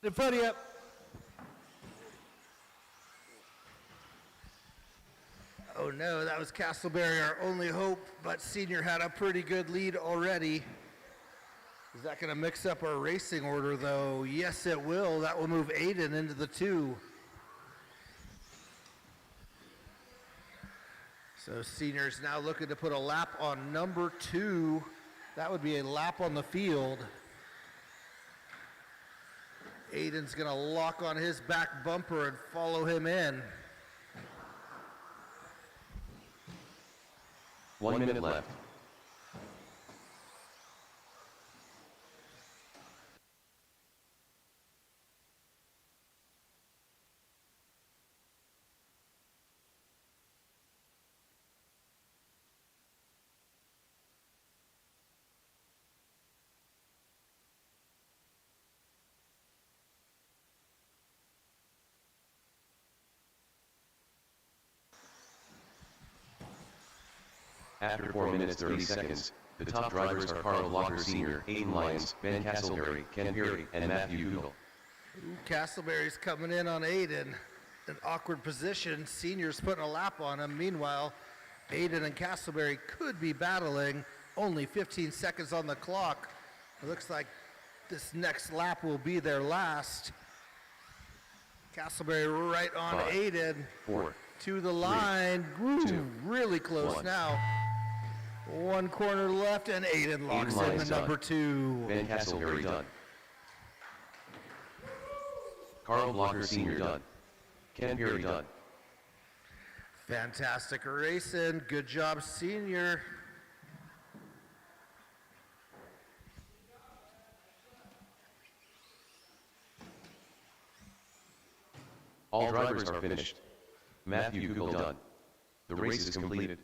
In front of you. Oh no, that was Castleberry, our only hope, but Senior had a pretty good lead already. Is that going to mix up our racing order though? Yes, it will. That will move Aiden into the 2. So Senior's now looking to put a lap on number 2. That would be a lap on the field. Aiden's going to lock on his back bumper and follow him in. 1 minute left. After 4 minutes 30 seconds, the top drivers are Carl Blocker Sr., Aiden Lyons, Ben Castleberry, Ken Perry, and Matthew Google. Castleberry's coming in on Aiden. An awkward position. Senior's putting a lap on him. Meanwhile, Aiden and Castleberry could be battling. Only 15 seconds on the clock. It looks like this next lap will be their last. Castleberry right on 5, Aiden. 4, to the line. Ooh, 2, really close 1. now. 1 corner left, and Aiden locks in the Lyons number done. 2. Ben Castleberry done. Carl Blocker Sr. done. Ken Perry done. Fantastic racing. Good job, Senior. All drivers are finished. Matthew Google done. The race is completed.